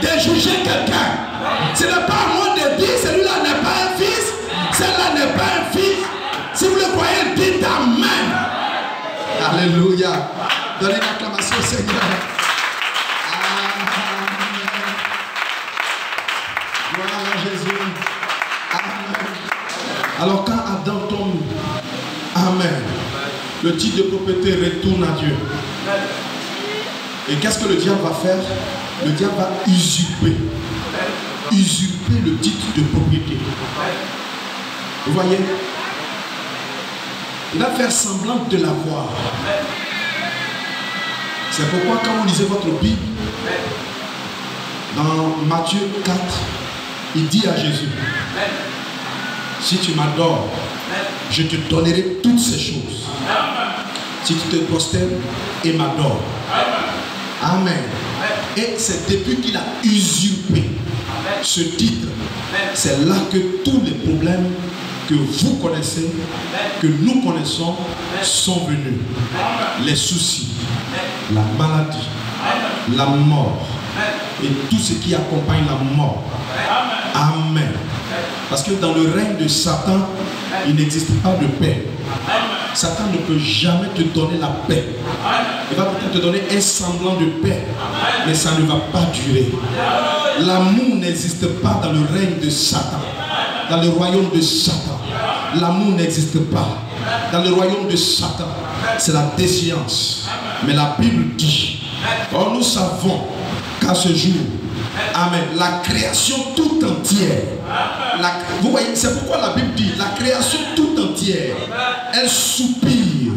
de juger quelqu'un. Ce n'est pas à moi de dire celui-là n'est pas un fils. Celle-là n'est pas un fils. Si vous le croyez, dites Amen. Alléluia. Donnez une acclamation au Seigneur. Gloire à Jésus. Amen. Alors quand Adam tombe, Amen, le titre de propriété retourne à Dieu. Et qu'est-ce que le diable va faire? Le diable va usurper le titre de propriété. Vous voyez? Il va faire semblant de l'avoir. C'est pourquoi quand vous lisez votre Bible, dans Matthieu 4, il dit à Jésus, si tu m'adores, je te donnerai toutes ces choses. Si tu te prosternes et m'adores. Amen. Et c'est depuis qu'il a usurpé ce titre, c'est là que tous les problèmes que vous connaissez, que nous connaissons, sont venus. Les soucis, la maladie, la mort et tout ce qui accompagne la mort. Amen. Parce que dans le règne de Satan, il n'existe pas de paix. Satan ne peut jamais te donner la paix. Il va peut-être te donner un semblant de paix, mais ça ne va pas durer. L'amour n'existe pas dans le règne de Satan, dans le royaume de Satan. L'amour n'existe pas. Dans le royaume de Satan, c'est la défiance. Mais la Bible dit, or nous savons qu'à ce jour, Amen, la création tout entière, vous voyez, c'est pourquoi la Bible dit, la création tout entière, elle soupire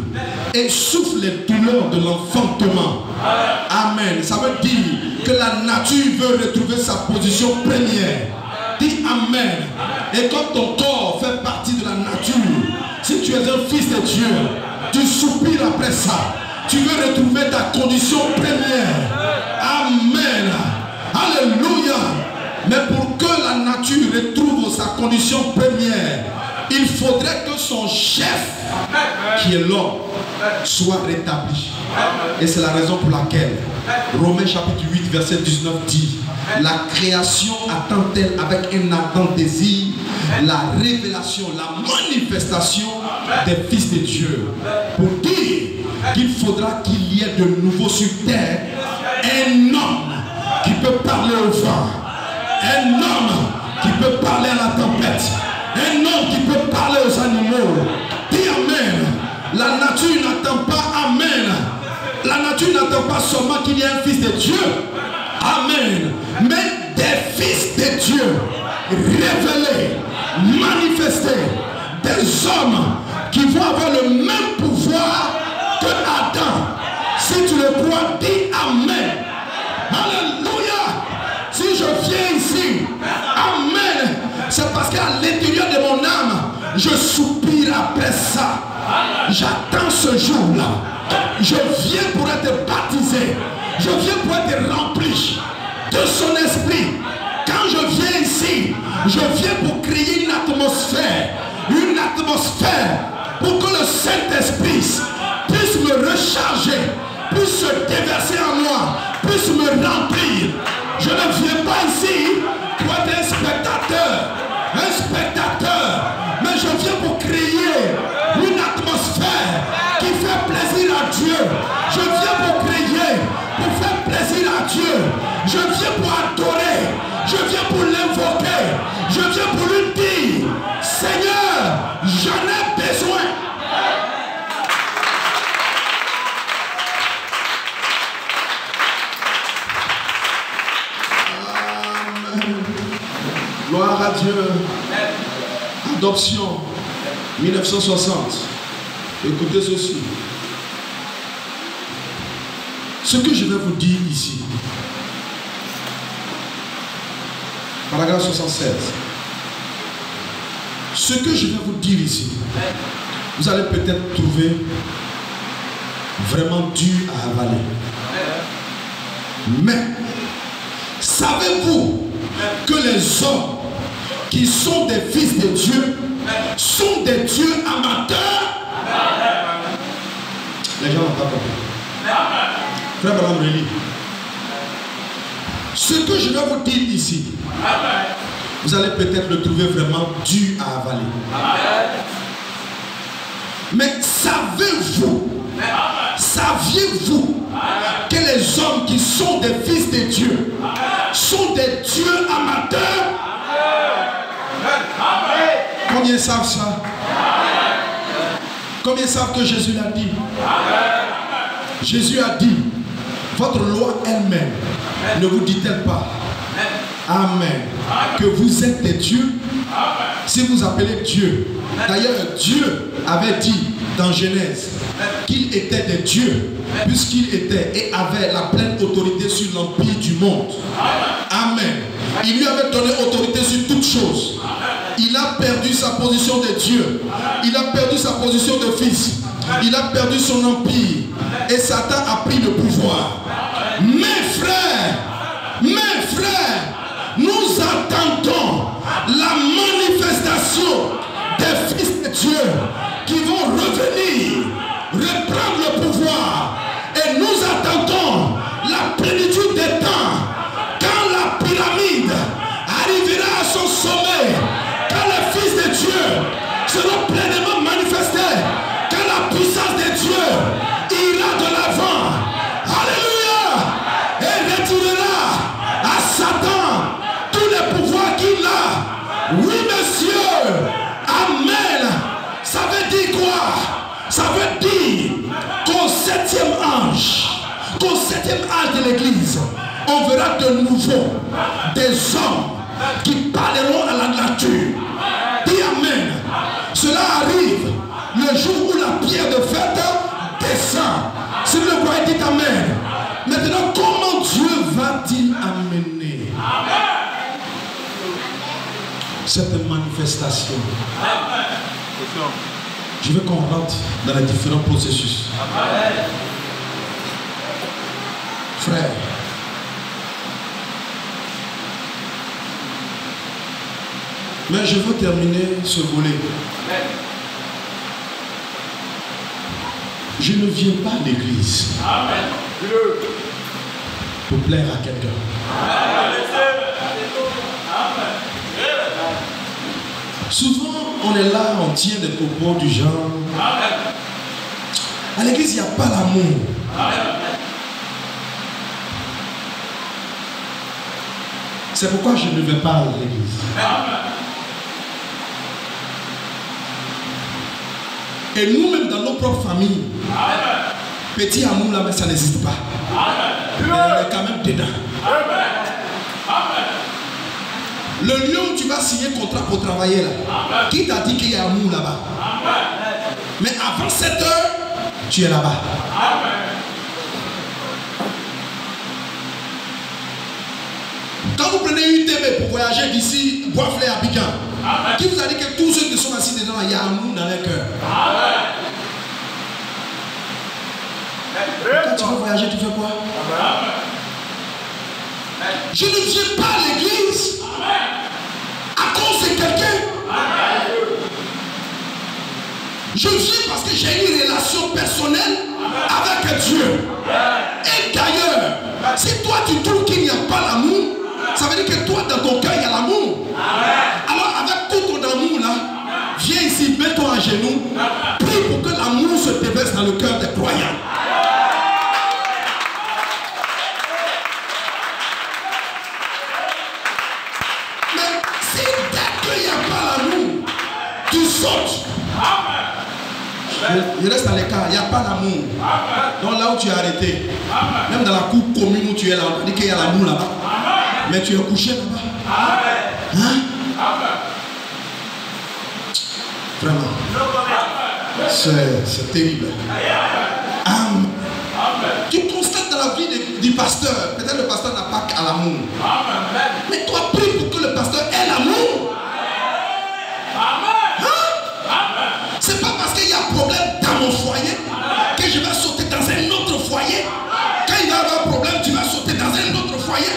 et souffle les douleurs de l'enfantement. Amen. Ça veut dire que la nature veut retrouver sa position première. Dis Amen. Et comme ton corps fait partie de la nature, si tu es un fils de Dieu, tu soupires après ça. Tu veux retrouver ta condition première. Amen. Alléluia. Mais pour que la nature retrouve sa condition première, il faudrait que son chef, qui est l'homme, soit rétabli. Et c'est la raison pour laquelle Romains chapitre 8 verset 19 dit, la création attend-elle avec un ardent désir la révélation, la manifestation des fils de Dieu, pour dire qu'il faudra qu'il y ait de nouveau sur terre un homme qui peut parler au vent, un homme qui peut parler à la tempête, un homme qui peut parler aux animaux. Dis Amen. La nature n'attend pas Amen. La nature n'attend pas seulement qu'il y ait un fils de Dieu. Amen. Mais des fils de Dieu révélés, manifestés, des hommes qui vont avoir le même pouvoir que Adam. Si tu le crois, dis Amen. Alléluia. Si je viens ici, Amen, c'est parce qu'à l'intérieur de mon âme, je soupire après ça. J'attends ce jour-là. Je viens pour être baptisé. Je viens pour être rempli de son esprit. Quand je viens ici, je viens pour créer une atmosphère pour que le Saint-Esprit puisse me recharger, puisse se déverser en moi, puisse me remplir. Je ne viens pas ici pour être un spectateur, mais je viens pour créer une atmosphère qui fait plaisir Je viens pour adorer. Je viens pour l'invoquer. Je viens pour lui dire, Seigneur, j'en ai besoin. Amen. Gloire à Dieu. Adoption 1960. Écoutez ceci. Ce que je vais vous dire ici, paragraphe 76. Ce que je vais vous dire ici, vous allez peut-être trouver vraiment dur à avaler. Mais savez-vous que les hommes qui sont des fils de Dieu sont des dieux amateurs? Les gens n'ont pas compris. Frère Branham relit. Ce que je vais vous dire ici, vous allez peut-être le trouver vraiment dur à avaler. Mais saviez-vous que les hommes qui sont des fils de Dieu sont des dieux amateurs? Combien savent ça? Combien savent que Jésus l'a dit? Jésus a dit, votre loi elle-même ne vous dit-elle pas, Amen, que vous êtes des dieux? Si vous appelez Dieu, d'ailleurs Dieu avait dit dans Genèse qu'il était des dieux, puisqu'il était et avait la pleine autorité sur l'empire du monde. Amen. Il lui avait donné autorité sur toutes choses. Il a perdu sa position de Dieu. Il a perdu sa position de fils. Il a perdu son empire. Et Satan a pris le pouvoir. Mes frères, nous attendons la manifestation des fils de Dieu qui vont revenir, reprendre le pouvoir. Et nous attendons la plénitude des temps, quand la pyramide arrivera à son sommet, quand les fils de Dieu seront pleinement manifestés, quand la puissance de Dieu ira de l'avant. Alléluia! Et retirera à Satan tous les pouvoirs qu'il a. Oui, monsieur. Amen. Ça veut dire quoi? Ça veut dire qu'au septième âge de l'église, on verra de nouveau des hommes qui parleront à la nature. Dis Amen. Cela arrive le jour où la pierre de fête descend. Si vous le croyez, dites Amen. Maintenant, comment Dieu va-t-il amener cette manifestation? Je veux qu'on rentre dans les différents processus. Frère, mais je veux terminer ce volet. Je ne viens pas à l'église pour plaire à quelqu'un. Souvent, on est là, on tient des propos du genre. À l'église, il n'y a pas l'amour. C'est pourquoi je ne vais pas à l'église. Et nous-mêmes, dans nos propres familles, petit amour là, mais ça n'existe pas. Mais on est quand même dedans. Le lieu où tu vas signer contrat pour travailler là, qui t'a dit qu'il y a amour là-bas? Mais avant 7 heures, tu es là-bas. Quand vous prenez UTB pour voyager d'ici Bois-Flé à Abidjan, qui vous a dit que tous ceux qui sont assis dedans, il y a amour dans leur cœur? Quand tu veux voyager, tu fais quoi? Je ne viens pas à l'église à cause de quelqu'un. Je viens parce que j'ai une relation personnelle avec Dieu. Et d'ailleurs, si toi tu trouves qu'il n'y a pas l'amour, ça veut dire que toi dans ton cœur il y a l'amour. Alors avec tout ton amour là, viens ici, mets-toi à genoux, prie pour que l'amour se déverse dans le cœur des croyants. sautes. Je reste à l'écart, il n'y a pas d'amour. Donc là où tu es arrêté, même dans la cour commune où tu es là, on dit qu'il y a l'amour là-bas. Mais tu es couché là-bas. Hein? Vraiment. C'est terrible. Amen. Tu constates dans la vie du pasteur, peut-être le pasteur n'a pas qu'à l'amour. Mais toi, prie pour que le pasteur ait l'amour. Hein? C'est pas parce qu'il y a un problème dans mon foyer que je vais sauter dans un autre foyer. Quand il va y avoir un problème, tu vas sauter dans un autre foyer.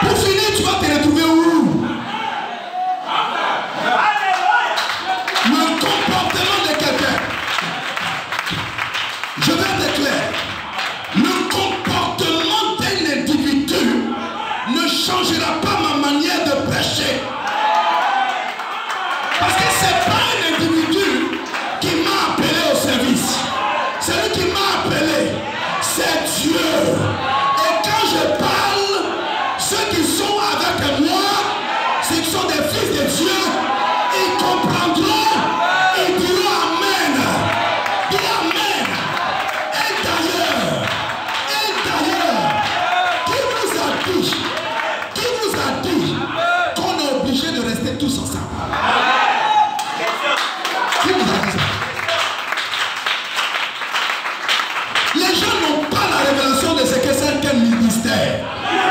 Pour finir, tu vas te retrouver où? Le comportement de quelqu'un. Je vais être clair. Le comportement d'un individu ne changera pas ma manière de prêcher. Parce que ce n'est pas un individu qui m'a appelé au service. Celui qui m'a appelé, c'est Dieu. Et quand je parle, ceux qui sont avec moi, ceux qui sont des fils de Dieu, ils comprendront, ils diront Amen. Dis Amen. Et d'ailleurs, qui vous a dit qu'on est obligé de rester tous ensemble? Qui vous a dit ça? Les gens n'ont pas la révélation de ce que c'est qu'un ministère.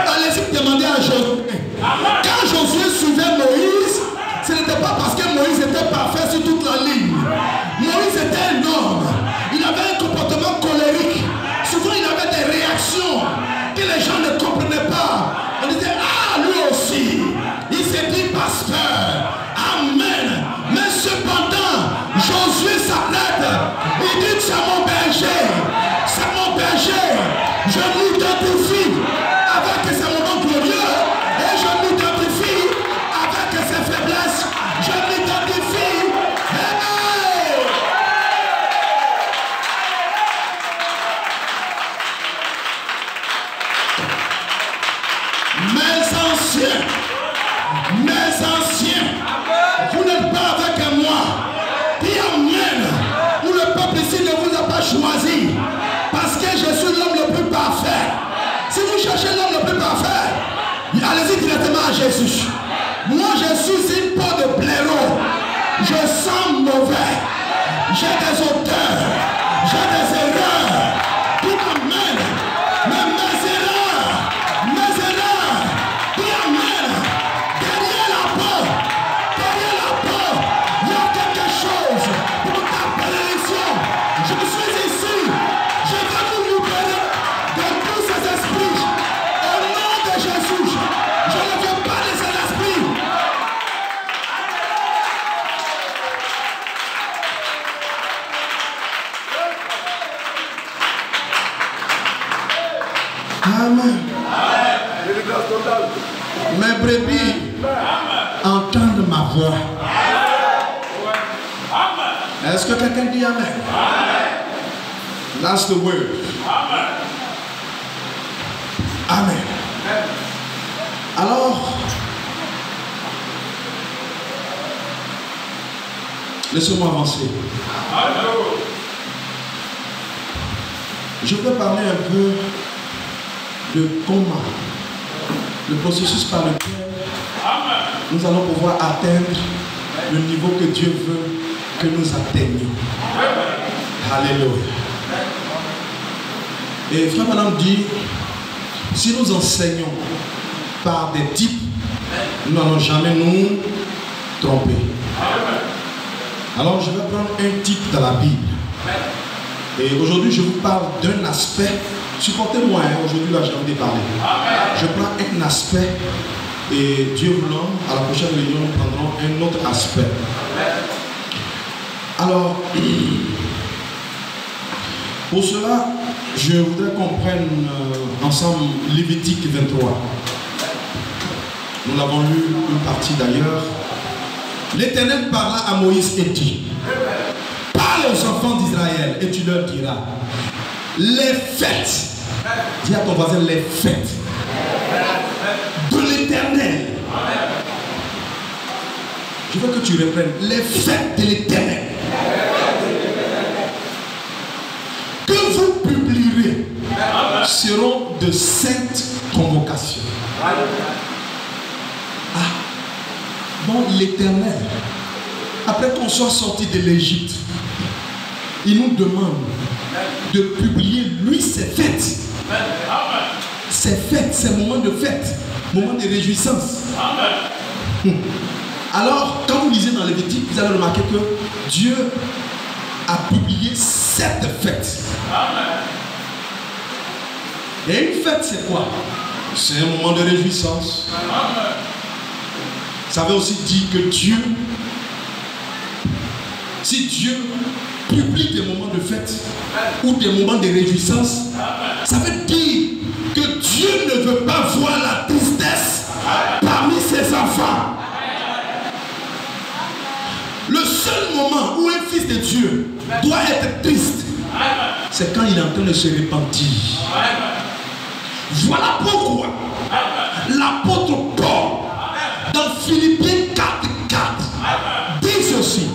Allez-y demander à Josué. Quand Josué suivait Moïse, ce n'était pas parce que Moïse était parfait sur toute la ligne. Moïse était un homme. Il avait un comportement colérique. Souvent il avait des réactions que les gens ne comprenaient pas. On disait, ah, lui aussi. Il s'est dit pasteur. Amen. Mais cependant, Josué s'arrête. Il dit, c'est mon berger. C'est mon berger. Je m'identifie avec ses moments glorieux. Et je m'identifie avec ses faiblesses. Je m'identifie. Hey! Mes anciens, vous n'êtes pas avec moi. Dis Amen. Ou le peuple ici ne vous a pas choisi. Parce que je suis l'homme le plus parfait. Si vous cherchez l'homme le plus parfait, allez-y directement à Jésus. Moi je suis une peau de blaireau. Je sens mauvais. J'ai des odeurs. J'ai des erreurs. Dis Amen. Mais mes erreurs. Dis Amen. Derrière la peau, il y a quelque chose pour ta bénédiction. Je suis ici. Je vais vous libérer de tous ces esprits. Au nom de Jésus, je ne veux pas de ces esprits. Amen. Mes brebis entendent ma voix. Est-ce que quelqu'un dit Amen? That's the word. Amen. Alors, laissez-moi avancer. Je vais parler un peu de comment, le processus par lequel nous allons pouvoir atteindre le niveau que Dieu veut que nous atteignions. Alléluia. Et frère madame dit, si nous enseignons par des types, nous n'allons jamais nous tromper. Alors je vais prendre un type dans la Bible. Et aujourd'hui je vous parle d'un aspect. Supportez-moi, hein, aujourd'hui là j'ai envie de parler. Je prends un aspect et Dieu voulant, à la prochaine réunion, nous prendrons un autre aspect. Alors, pour cela, je voudrais qu'on prenne ensemble Lévitique 23. Nous l'avons lu une partie d'ailleurs. L'Éternel parla à Moïse et dit, parle aux enfants d'Israël et tu leur diras, les fêtes, dis à ton voisin, les fêtes de l'Éternel. Je veux que tu reprennes les fêtes de l'Éternel. Que vous publierez seront de saintes convocations. Ah, bon, l'Éternel, après qu'on soit sorti de l'Égypte, il nous demande de publier, lui, ses fêtes. Ses fêtes, ses moments de fête, moments de réjouissance. Alors, quand vous lisez dans Lévitique, vous allez remarquer que Dieu a publié 7 fêtes. Et une fête, c'est quoi? C'est un moment de réjouissance. Ça veut aussi dire que Dieu, si Dieu publie des moments de fête ou des moments de réjouissance, ça veut dire que Dieu ne veut pas voir la tristesse parmi ses enfants. Le seul moment où un fils de Dieu doit être triste, c'est quand il est en train de se repentir. Voilà pourquoi l'apôtre Paul, dans Philippiens 4:4, dit ceci: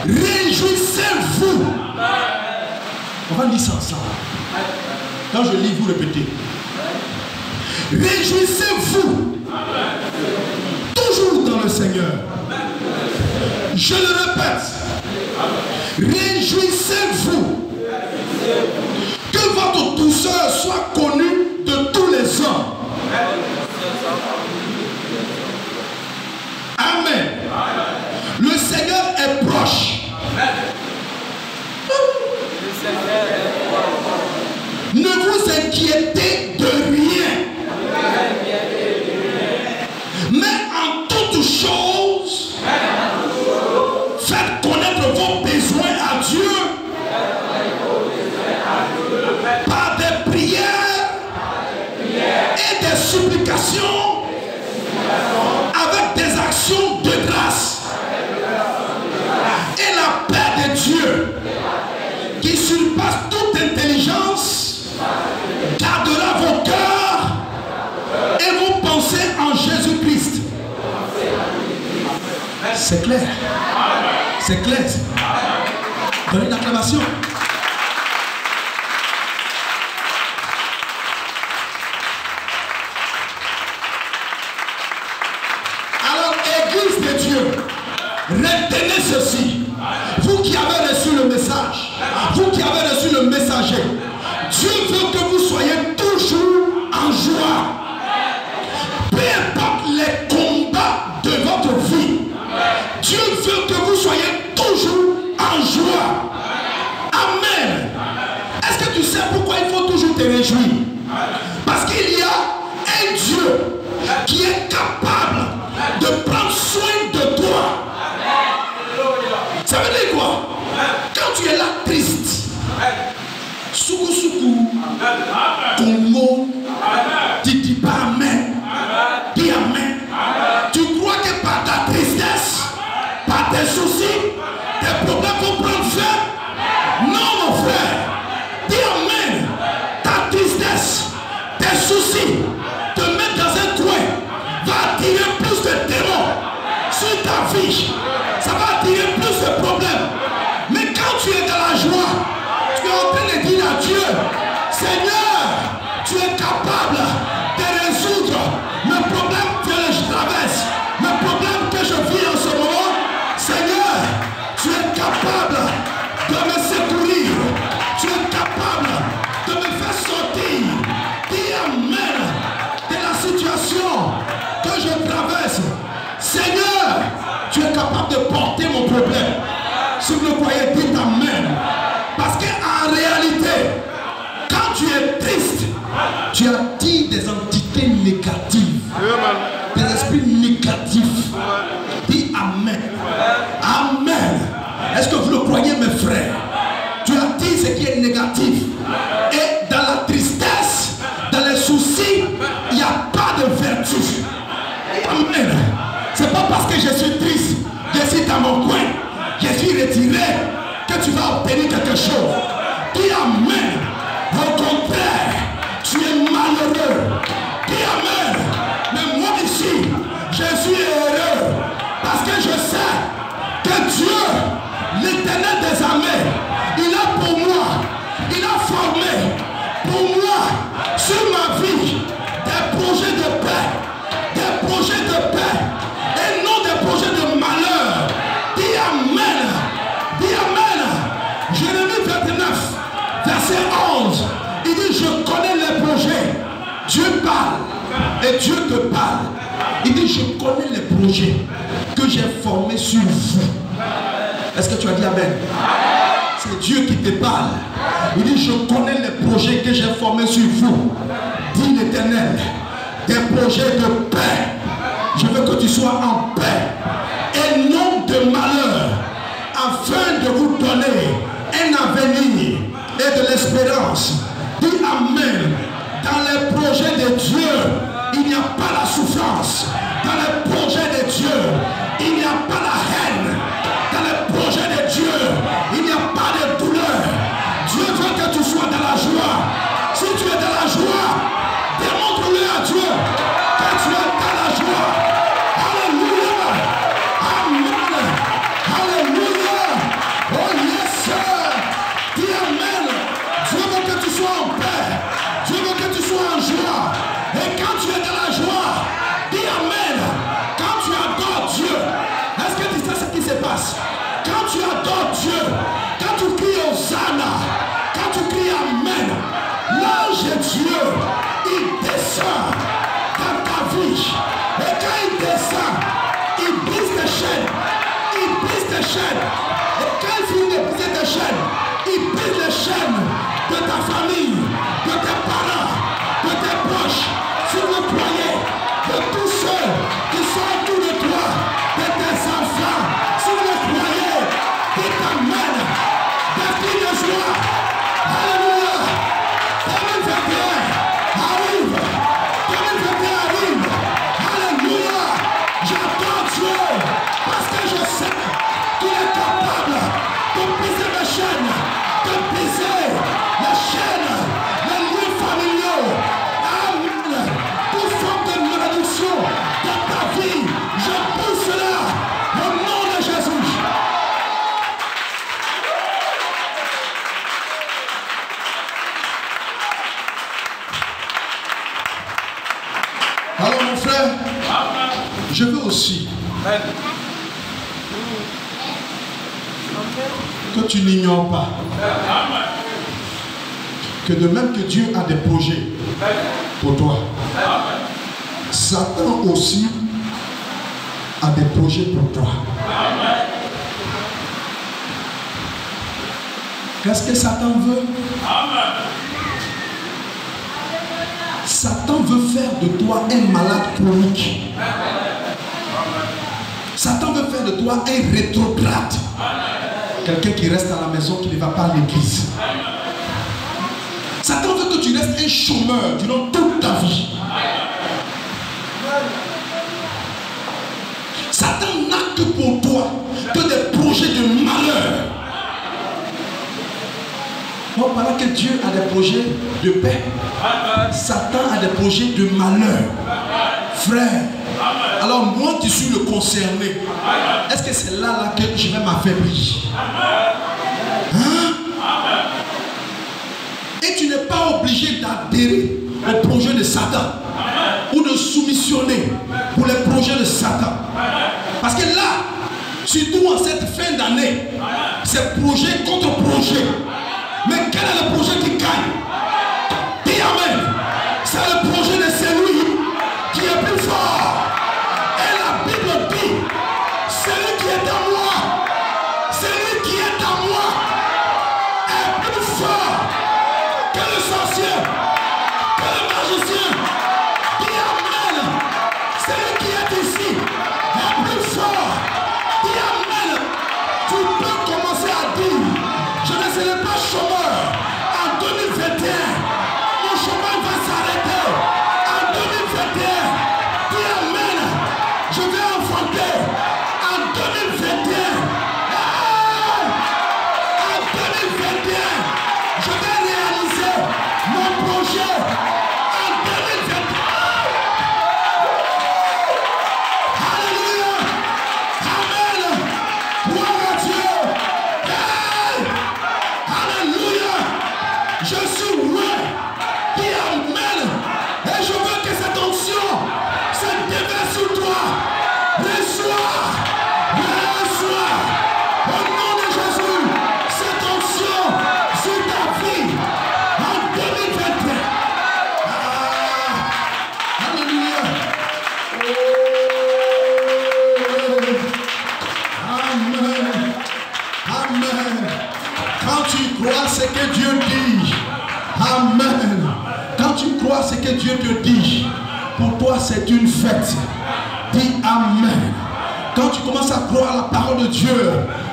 réjouissez-vous. On va lire ça ensemble. Quand je lis, vous répétez. Réjouissez-vous toujours dans le Seigneur. Je le répète. Réjouissez-vous. Que votre douceur soit connue de tous les hommes. Amen. Le Seigneur est proche. Ne vous inquiétez de rien. Mais en toutes choses, faites connaître vos besoins à Dieu par des prières et des supplications avec des actions de grâce. Et la paix de Dieu, qui surpasse toute intelligence, gardera vos cœurs et vos pensées en Jésus-Christ. C'est clair. C'est clair. Donnez une acclamation. Alors, Église de Dieu, retenez ceci. Vous qui avez reçu le message, vous qui avez reçu le messager, Dieu veut que vous soyez toujours en joie. Peu importe les combats de votre vie, Dieu veut que vous soyez toujours en joie. Amen. Est-ce que tu sais pourquoi il faut toujours te réjouir? Parce qu'il y a un Dieu qui est capable de prendre soin de toi. Ça veut dire quoi? Quand tu es là triste, soukou soukou, Congo, tu dis pas amen, dis amen. Tu crois que par ta tristesse, par tes soucis, tes problèmes vont prendre fin? Non, mon frère, dis amen. Ta tristesse, tes soucis, te mettre dans un coin, va attirer plus de démons sur ta vie. Ça va attirer plus de problèmes. Mais quand tu es dans la joie, tu es en train de dire à Dieu: Seigneur, tu es capable de résoudre le problème que je traverse, le problème que je vis en ce moment. Seigneur, tu es capable de me secourir. Tu es capable de me faire sortir. Dis amen de la situation que je traverse. Seigneur, tu es capable de porter mon problème. Si vous le croyez, dites amen. Parce qu'en réalité, quand tu es triste, tu attires des entités négatives, des esprits négatifs. Dis amen. Amen. Est-ce que vous le croyez, mes frères? Tu attires ce qui est négatif. Et dans la tristesse, dans les soucis, il n'y a pas de vertu. Amen. C'est pas parce que je suis triste, je suis dans mon coin, je suis retiré, que tu vas obtenir quelque chose. Dis amen. Au contraire, tu es malheureux. Dis amen. Mais moi ici, je suis heureux parce que je sais projets de paix. Des projets de paix. Et non des projets de malheur. Dis Amen. Dis Amen. Jérémie 29, verset 11. Il dit, je connais les projets. Dieu parle. Et Dieu te parle. Il dit, je connais les projets que j'ai formés sur vous. Est-ce que tu as dit Amen? C'est Dieu qui te parle. Il dit, je connais les projets que j'ai formés sur vous. Dit l'Éternel, des projets de paix. Je veux que tu sois en paix et non de malheur, afin de vous donner un avenir et de l'espérance. Dis Amen. Dans les projets de Dieu, il n'y a pas la souffrance. Dans les projets de Dieu, il n'y a pas la haine. Dans les projets de Dieu, il n'y a pas de douleur. Dieu veut que tu sois dans la joie. Si tu es dans la joie, démontre-le à Dieu que tu es dans la joie. Alléluia. Amen. Alléluia. Oh yes, sir. Dis Amen. Dieu veut que tu sois en paix. Dieu veut que tu sois en joie. Et quand tu es dans la joie, dis Amen. Quand tu adores Dieu, est-ce que tu sais ce qui se passe? Quand tu adores Dieu, quand tu cries Hosanna, quand tu cries Amen, l'ange de Dieu, il descend dans ta vie. Et quand il descend, il brise tes chaînes. Il brise tes chaînes. Et quand il finit de briser tes chaînes, il brise les chaînes de ta famille, de tes parents, de tes proches, sur le foyer, de tous ceux qui sont autour de toi, de tes enfants, sur le foyer, qui t'amènent des cris de joie. Alléluia. 2021 arrive. 2021 arrive. Alléluia. J'adore Dieu parce que je sais qu'il est capable de briser mes chaînes, de briser les chaînes, les liens familiaux. Amen. Toute forme de malédiction dans ta vie, je brise cela au nom de Jésus. Alors mon frère, je veux aussi que tu n'ignores pas que de même que Dieu a des projets pour toi, Satan aussi a des projets pour toi. Qu'est-ce que Satan veut? Satan veut faire de toi un malade chronique. Satan veut faire de toi un rétrograde. Quelqu'un qui reste à la maison, qui ne va pas à l'église. Satan veut que tu restes un chômeur durant toute ta vie. Satan n'a que pour toi que des projets de malheur. Donc pendant que Dieu a des projets de paix, Satan a des projets de malheur. Frère, alors moi qui suis le concerné, est-ce que c'est là que je vais m'affaiblir? Hein? Et tu n'es pas obligé d'adhérer au projet de Satan ou de soumissionner pour les projets de Satan. Parce que là, surtout en cette fin d'année, c'est projet contre projet. Mais quel est le projet qui gagne? Dis Amen. C'est le projet de celui qui est plus fort. Et la Bible dit, celui qui est en moi, celui qui est en moi est plus fort que le sorcier, que le magicien. Dis Amen. Celui qui est ici est plus fort. Dis Amen. Tu peux commencer à dire, je ne serai pas chômeur en 2021. Mon chômage Amen. Amen. Quand tu crois ce que Dieu dit, amen. Quand tu crois ce que Dieu te dit, pour toi c'est une fête. Dis amen. Quand tu commences à croire à la parole de Dieu,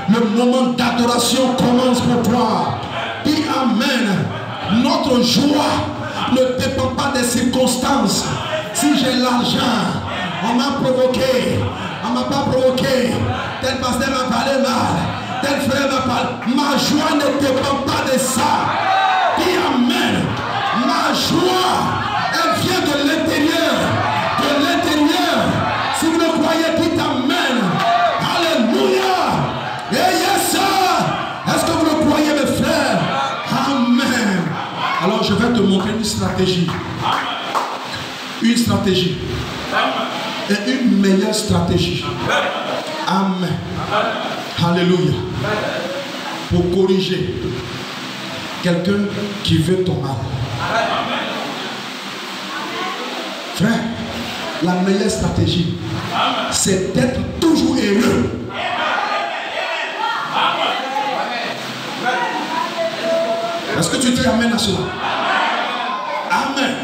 le moment d'adoration commence pour toi. Dis amen. Notre joie ne dépend pas des circonstances. Si j'ai l'argent, on m'a provoqué, on ne m'a pas provoqué. Tel pasteur m'a parlé mal, tel frère m'a parlé. Ma joie ne dépend pas de ça. Dis amen. Ma joie, elle vient de l'intérieur. De l'intérieur. Si vous le croyez, dites amen. Alléluia. Et yes, sir. Est-ce que vous le croyez, mes frères? Amen. Alors je vais te montrer une stratégie. Une stratégie. Et une meilleure stratégie. Amen. Alléluia. Pour corriger quelqu'un qui veut ton mal. Frère, la meilleure stratégie, c'est d'être toujours heureux. Est-ce que tu dis amen à cela? Amen.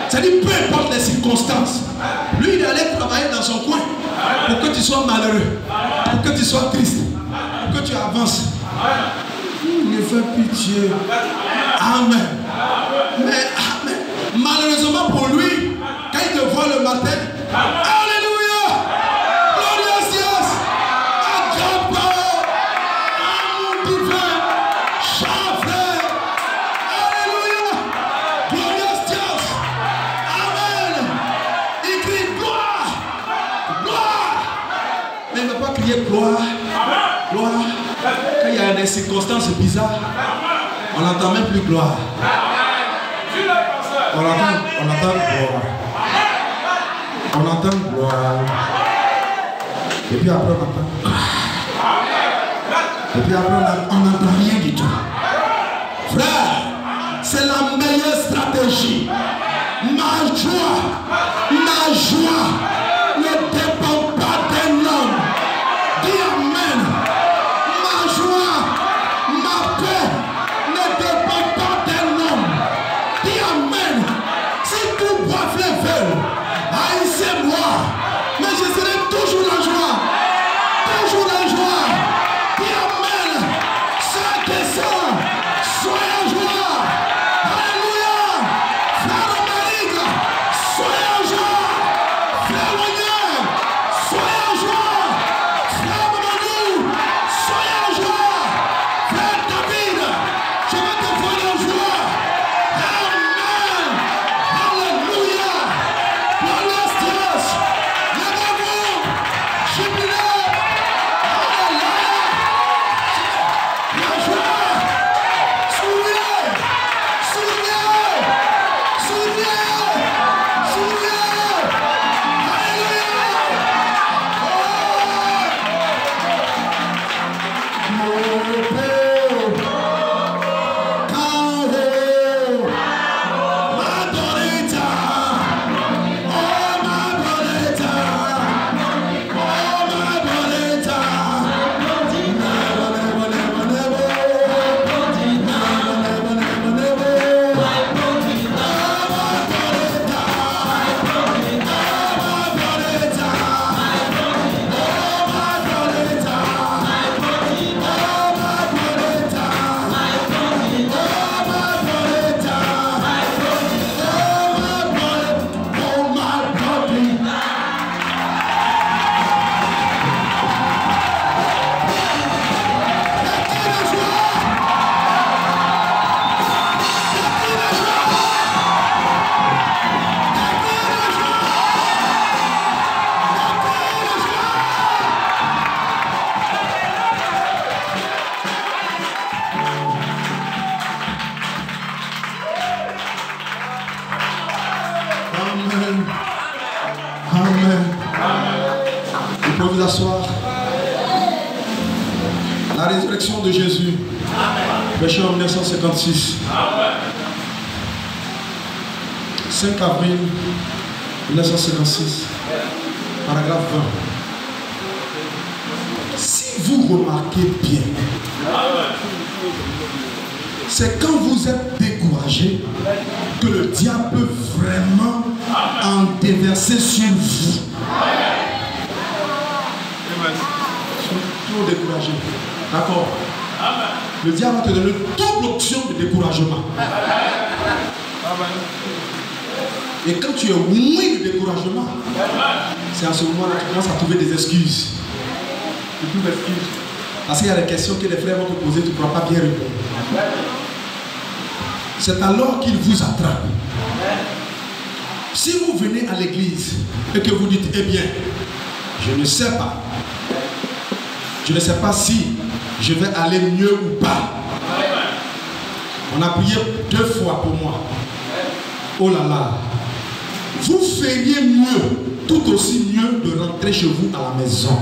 C'est-à-dire, peu importe les circonstances, lui il allait travailler dans son coin pour que tu sois malheureux, pour que tu sois triste, pour que tu avances. Il me fait pitié. Amen. Mais amen. Malheureusement pour lui, quand il te voit le matin, alléluia, glorious Dieu, Agapa, amour divin, chant frère, alléluia, glorious Dieu, amen. Il crie gloire, gloire. Mais il ne va pas crier gloire, gloire. Quand il y a des circonstances bizarres, on n'entend même plus gloire. On entend gloire. On entend gloire. Et puis après on entend gloire. Et puis après on n'entend rien du tout. Frère, c'est la meilleure stratégie. Ma joie ne dépend pas d'un homme. Dis amen. Ma joie, ma paix ne dépend pas d'un homme. Dis amen. Si tout boive les veulent, haïssez-moi, mais je serai toujours en joie. Toujours en joie. Dis amen. Saint et saint, soyez en joie. Alléluia. Frère Amérique, soyez en joie. Frère Wagner, soyez en joie. Frère Mamadou, soyez en joie. Frère David, je vais te voir en joie. Amen. Alléluia. Glorious Dieu. Levez-vous. Jubilez. Alléluia. La joie. Souriez. Souriez. Souriez. Souriez. Alléluia. Mon Père, quand ma bonita, oh ma bonita, oh ma bonita, Amen. Amen. Vous pouvez vous asseoir. La résurrection de Jésus, prêché en 1956. 5 avril 1956, paragraphe 20. Si vous remarquez bien, c'est quand vous êtes découragé que le diable peut vraiment en déverser sur vous. Toujours découragé. D'accord. Le diable va te donner double option de découragement. Et quand tu es mouillé de découragement, c'est à ce moment-là que tu commences à trouver des excuses. Tu trouves des excuses. Parce qu'il y a des questions que les frères vont te poser, tu ne pourras pas bien répondre. C'est alors qu'il vous attrape. Si vous venez à l'église et que vous dites, eh bien, je ne sais pas. Je ne sais pas si je vais aller mieux ou pas. On a prié 2 fois pour moi. Oh là là. Vous feriez mieux, tout aussi mieux, de rentrer chez vous à la maison.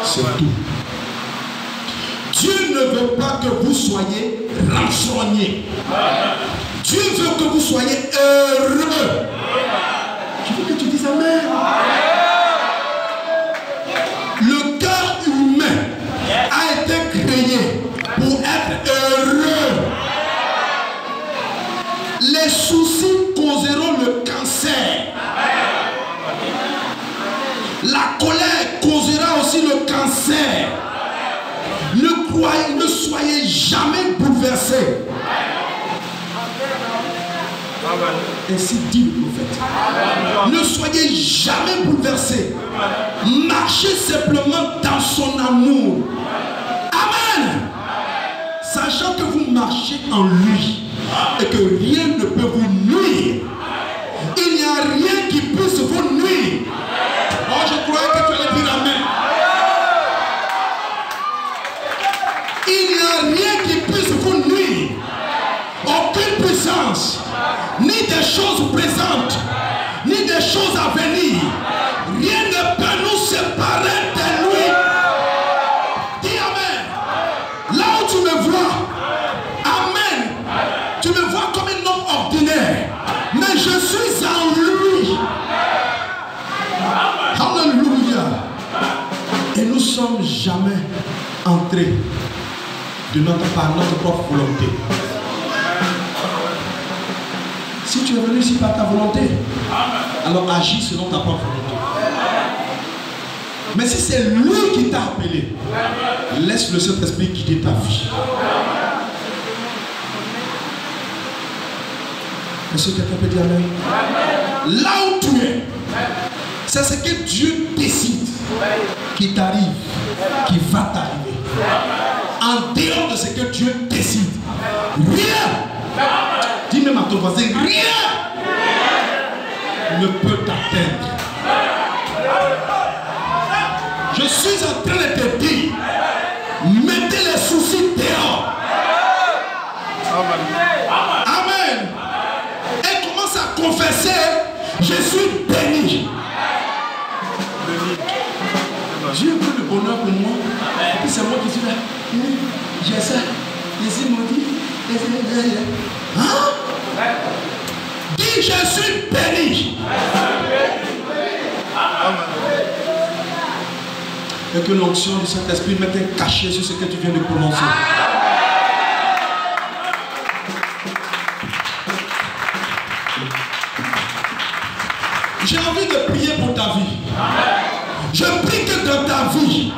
C'est tout. Dieu ne veut pas que vous soyez renfrognés. Dieu veut que vous soyez heureux. Je veux que tu dises amen. Le cœur humain a été créé pour être heureux. Les soucis causeront le cancer. La colère causera aussi le cancer. Ne soyez jamais bouleversés. Ainsi dit le prophète. Ne soyez jamais bouleversés. Marchez simplement dans son amour. Amen. Sachant que vous marchez en lui et que rien ne peut vous nuire. Il n'y a rien qui puisse vous nuire. Oh, je croyais que tu allais dire amen. Il n'y a rien qui puisse vous nuire. Aucune puissance, ni des choses présentes, ni des choses à venir. Rien ne peut nous séparer de lui. Dis amen. Là où tu me vois, amen. Tu me vois comme un homme ordinaire, mais je suis en lui. Alléluia. Et nous ne sommes jamais entrés par notre propre volonté. Si tu es venu ici par ta volonté, alors agis selon ta propre volonté. Mais si c'est lui qui t'a appelé, laisse le Saint-Esprit guider ta vie. Est-ce que quelqu'un peut dire amen? Là où tu es, c'est ce que Dieu décide qui t'arrive, qui va t'arriver. En dehors de ce que Dieu décide, rien, dis même à ton voisin, rien ne peut t'atteindre. Je suis en train de te dire, mettez les soucis dehors. Amen. Et commence à confesser, je suis béni. Dieu veut le bonheur pour moi. Et puis c'est moi qui suis là. J'ai ça. Ici, m'ont dit. Hein? Dis, je suis béni. Et que l'onction du Saint-Esprit mette un cachet sur ce que tu viens de prononcer. J'ai envie de prier pour ta vie. Je prie que dans ta vie,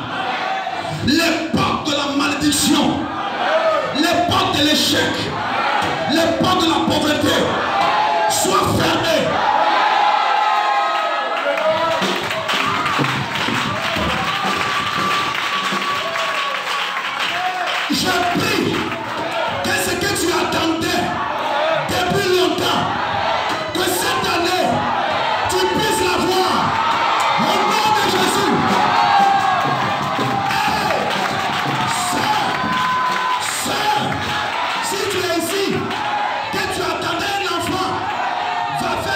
les portes de la malédiction, les portes de l'échec, les portes de la pauvreté soient fermées. Je prie que ce que tu attendais depuis longtemps, que cette année, tu puisses l'avoir. Au nom de Jésus. Hey, sœur, si tu es ici, que tu attendais un enfant, va faire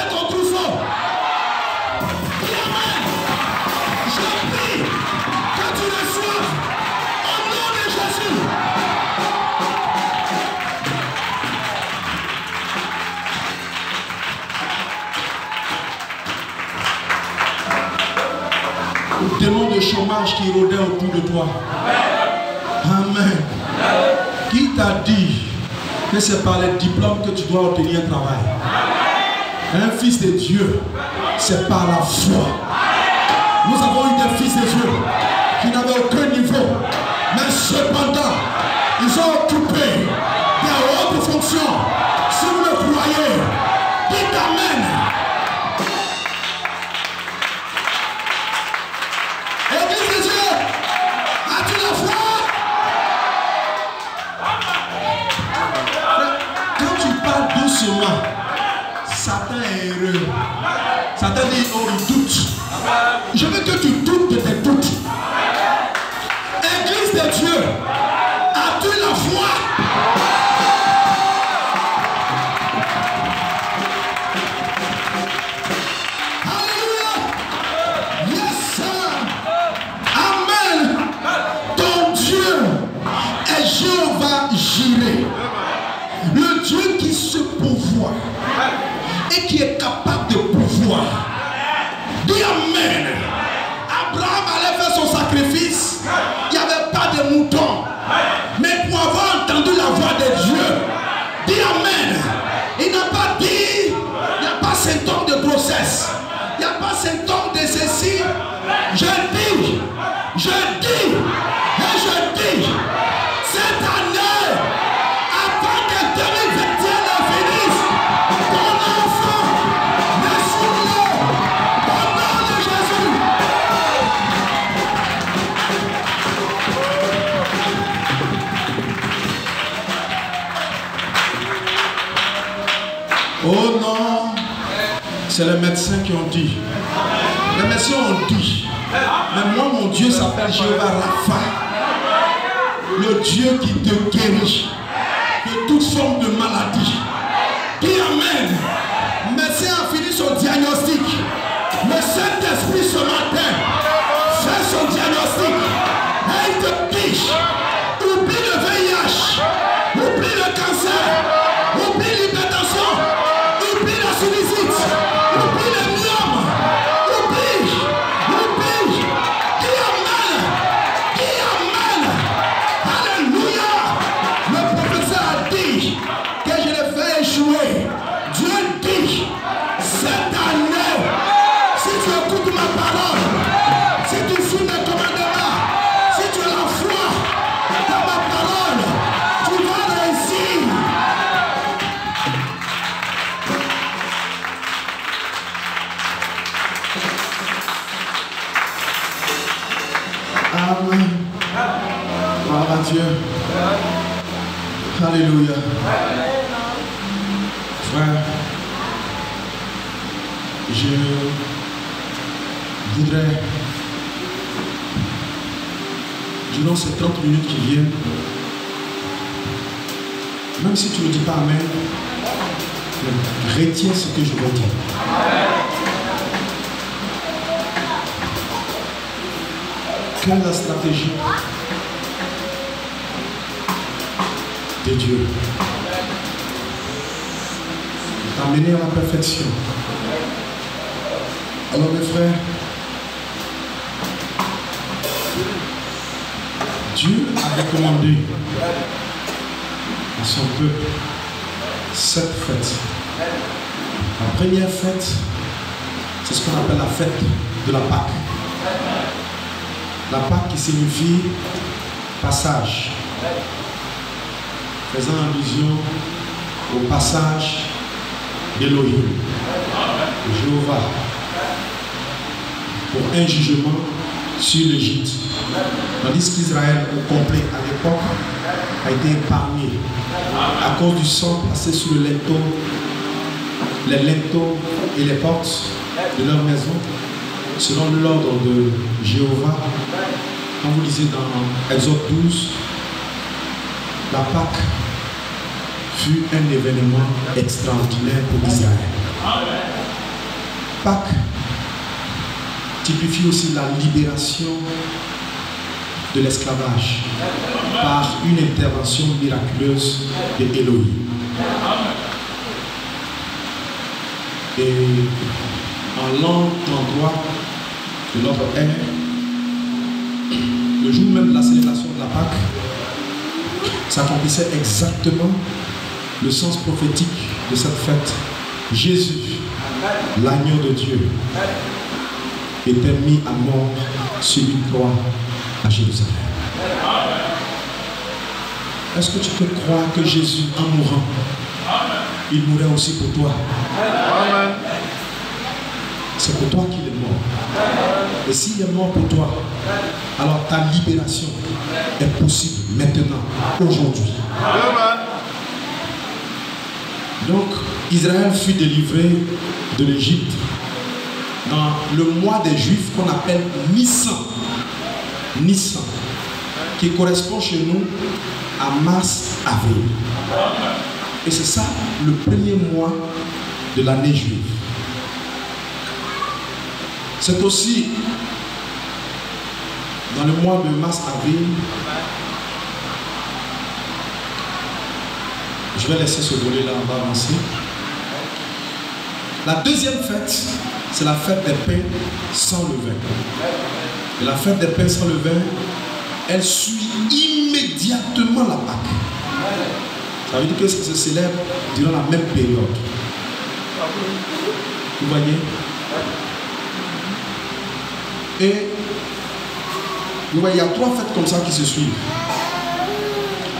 démon de chômage qui rôdait autour de toi. Amen. Qui t'a dit que c'est par les diplômes que tu dois obtenir un travail? Un fils de Dieu, c'est par la foi. Nous avons eu des fils de Dieu qui n'avaient aucun niveau, mais cependant, ils ont occupé des hautes fonctions. Si vous le croyez, dites Amen. Église de Dieu, as-tu la foi? Quand tu parles doucement, Satan est heureux. Satan dit, oh, il doute. Je veux que tu doutes de tes doutes. Église de Dieu, as-tu la foi? Alléluia. Yes, sir. Amen. Ton Dieu est Jéhovah Jireh, le Dieu qui se pourvoit et qui est capable de pouvoir. Dis Amen. Abraham allait faire son sacrifice. Il n'y avait pas de moutons. Mais pour avoir entendu la voix de Dieu, dis Amen. Il n'a pas dit, il n'y a pas symptôme de grossesse. Il n'y a pas symptôme de ceci. Je dis, et je dis, cette année, avant que 2021 ne finisse, ton enfant ne souffre au nom de Jésus. Oh non, c'est les médecins qui ont dit. Les médecins ont dit. Mais moi, mon Dieu s'appelle Jéhovah Rapha, le Dieu qui te guérit de toute forme de maladie. Dis Amen. Médecin a fini son diagnostic. Le Saint-Esprit ce matin fait son diagnostic. Et il te dit, oublie le VIH, oublie le cancer, oublie l'hypertension, oublie la sinusite, oublie le myome, oublie. Dis Amen. Dis Amen. Alléluia. Le professeur a dit que je le fais échouer. Dieu dit, cette année, si tu écoutes ma parole, si tu suis mes commandements, si tu as la foi dans ma parole, tu vas réussir. Amen. Gloire à Dieu. Alléluia. Frère, je voudrais, durant ces 30 minutes qui viennent, même si tu ne dis pas Amen, retiens ce que je vais dire. Quelle est la stratégie de Dieu? T'amener à la perfection. Alors mes frères, Dieu a recommandé à son peuple 7 fêtes. La première fête, c'est ce qu'on appelle la fête de la Pâque. La Pâque qui signifie passage, faisant allusion au passage d'Élohim, de Jéhovah, pour un jugement sur l'Égypte. Tandis qu'Israël au complet à l'époque a été épargné à cause du sang placé sur le linteau, les linteaux et les portes de leur maison, selon l'ordre de Jéhovah. Quand vous lisez dans Exode 12, la Pâque fut un événement extraordinaire pour Israël. Pâque typifie aussi la libération de l'esclavage par une intervention miraculeuse de Elohim. Et en l'an 33 de notre ère, le jour même de la célébration de la Pâque, s'accomplissait exactement le sens prophétique de cette fête. Jésus, l'agneau de Dieu, était mis à mort sur une croix à Jérusalem. Est-ce que tu peux croire que Jésus, en mourant, il mourrait aussi pour toi? C'est pour toi qu'il est mort. Et s'il est mort pour toi, alors ta libération est possible maintenant, aujourd'hui. Donc, Israël fut délivré de l'Égypte dans le mois des Juifs qu'on appelle Nissan. Nissan, qui correspond chez nous à mars-avril. Et c'est ça le premier mois de l'année juive. C'est aussi dans le mois de mars-avril. Je vais laisser ce volet-là, on va avancer. La deuxième fête, c'est la fête des pains sans levain. Et la fête des pains sans levain, elle suit immédiatement la Pâque. Ça veut dire que ça se célèbre durant la même période. Vous voyez? Et vous voyez, il y a trois fêtes comme ça qui se suivent.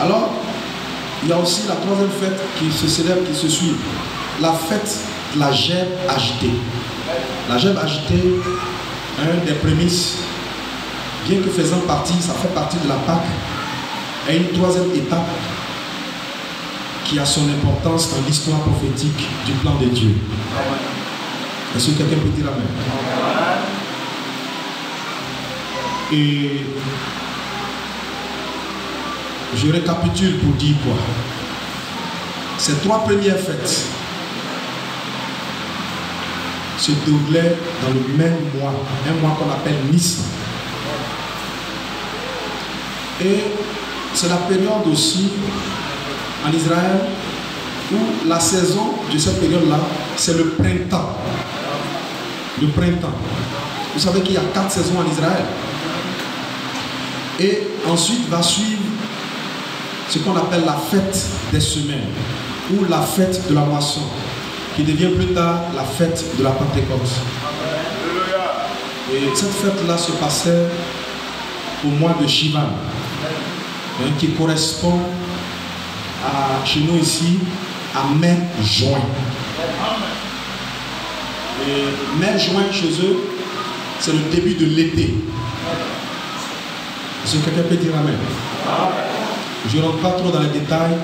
Alors, il y a aussi la troisième fête qui se célèbre, qui se suit. La fête de la gemme agitée. La gemme agitée, un des prémices, bien que faisant partie, ça fait partie de la Pâque, est une troisième étape qui a son importance dans l'histoire prophétique du plan de Dieu. Est-ce que quelqu'un peut dire amen? Et je récapitule pour dire quoi. Ces trois premières fêtes se déroulaient dans le même mois, un mois qu'on appelle Nissan. Et c'est la période aussi en Israël où la saison de cette période-là, c'est le printemps. Le printemps. Vous savez qu'il y a 4 saisons en Israël. Et ensuite va suivre ce qu'on appelle la fête des semaines ou la fête de la moisson, qui devient plus tard la fête de la Pentecôte. Et cette fête-là se passait au mois de Shivan, qui correspond à, chez nous ici, à mai-juin. Et mai-juin chez eux, c'est le début de l'été. Est-ce que quelqu'un peut dire amen? Je ne rentre pas trop dans les détails.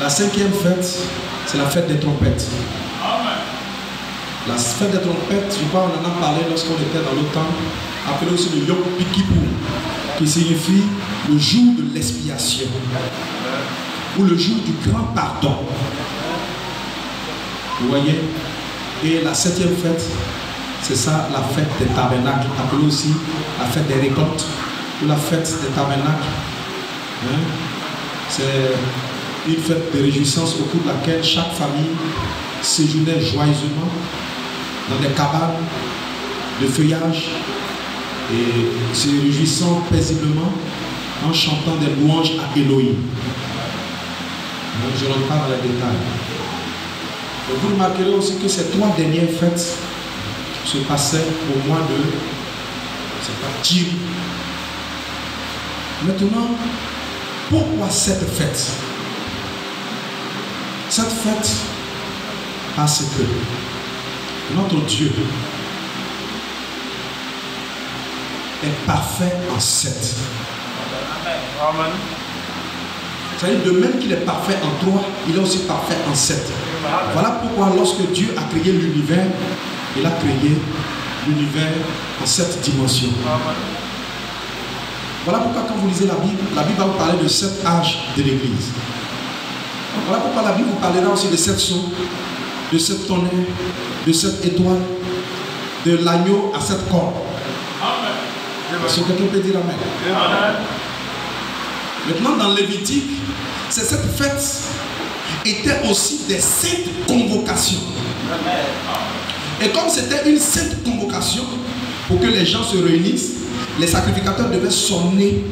La cinquième fête, c'est la fête des trompettes. La fête des trompettes, je crois qu'on en a parlé lorsqu'on était dans le temps, appelé aussi le Yom Kippur, qui signifie le jour de l'expiation ou le jour du grand pardon. Vous voyez? Et la septième fête, c'est ça, la fête des tabernacles, appelée aussi la fête des récoltes ou la fête des tabernacles. C'est une fête de réjouissance au cours de laquelle chaque famille séjournait joyeusement dans des cabanes de feuillage et se réjouissant paisiblement en chantant des louanges à Elohim. Donc je ne rentre pas dans les détails. Et vous remarquerez aussi que ces 3 dernières fêtes se passaient au mois de Tiri. Maintenant, pourquoi cette fête? Cette fête, parce que notre Dieu est parfait en 7. Amen. C'est-à-dire, de même qu'il est parfait en 3, il est aussi parfait en 7. Voilà pourquoi lorsque Dieu a créé l'univers, il a créé l'univers en 7 dimensions. Voilà pourquoi quand vous lisez la Bible va vous parler de 7 âges de l'Église. Voilà pourquoi la Bible vous parlera aussi de 7 sceaux, de 7 tonnerres, de 7 étoiles, de l'agneau à 7 corps. Est-ce que quelqu'un peut dire amen? Maintenant, dans Lévitique, cette fête était aussi des 7 convocations. Et comme c'était une 7 convocation pour que les gens se réunissent, les sacrificateurs devaient sonner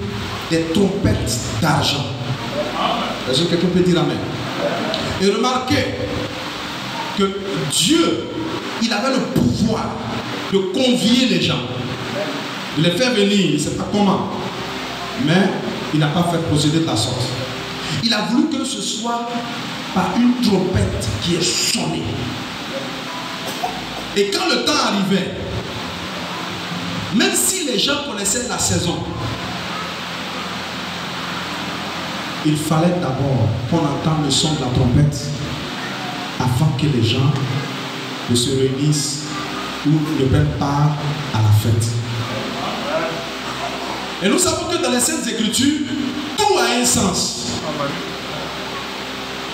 des trompettes d'argent. Est-ce que quelqu'un peut dire amen? Et remarquez que Dieu, il avait le pouvoir de convier les gens, de les faire venir, il ne sait pas comment, mais il n'a pas fait procéder de la sorte. Il a voulu que ce soit par une trompette qui est sonnée. Et quand le temps arrivait, même si les gens connaissaient la saison, il fallait d'abord qu'on entende le son de la trompette afin que les gens ne se réunissent ou ne prennent part à la fête. Et nous savons que dans les Saintes Écritures, tout a un sens.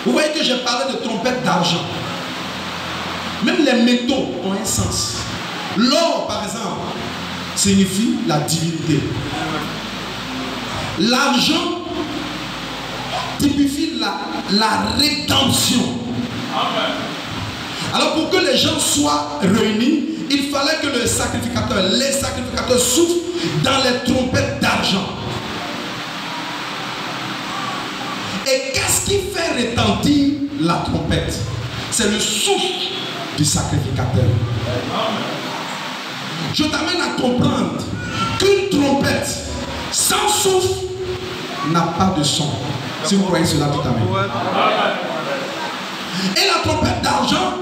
Vous voyez que j'ai parlé de trompette d'argent. Même les métaux ont un sens. L'or, par exemple, signifie la divinité. L'argent typifie la rédemption. Alors pour que les gens soient réunis, il fallait que les sacrificateurs soufflent dans les trompettes d'argent. Et qu'est-ce qui fait retentir la trompette? C'est le souffle du sacrificateur. Je t'amène à comprendre qu'une trompette sans souffle n'a pas de son. Si vous croyez cela, tout à l'heure. Et la trompette d'argent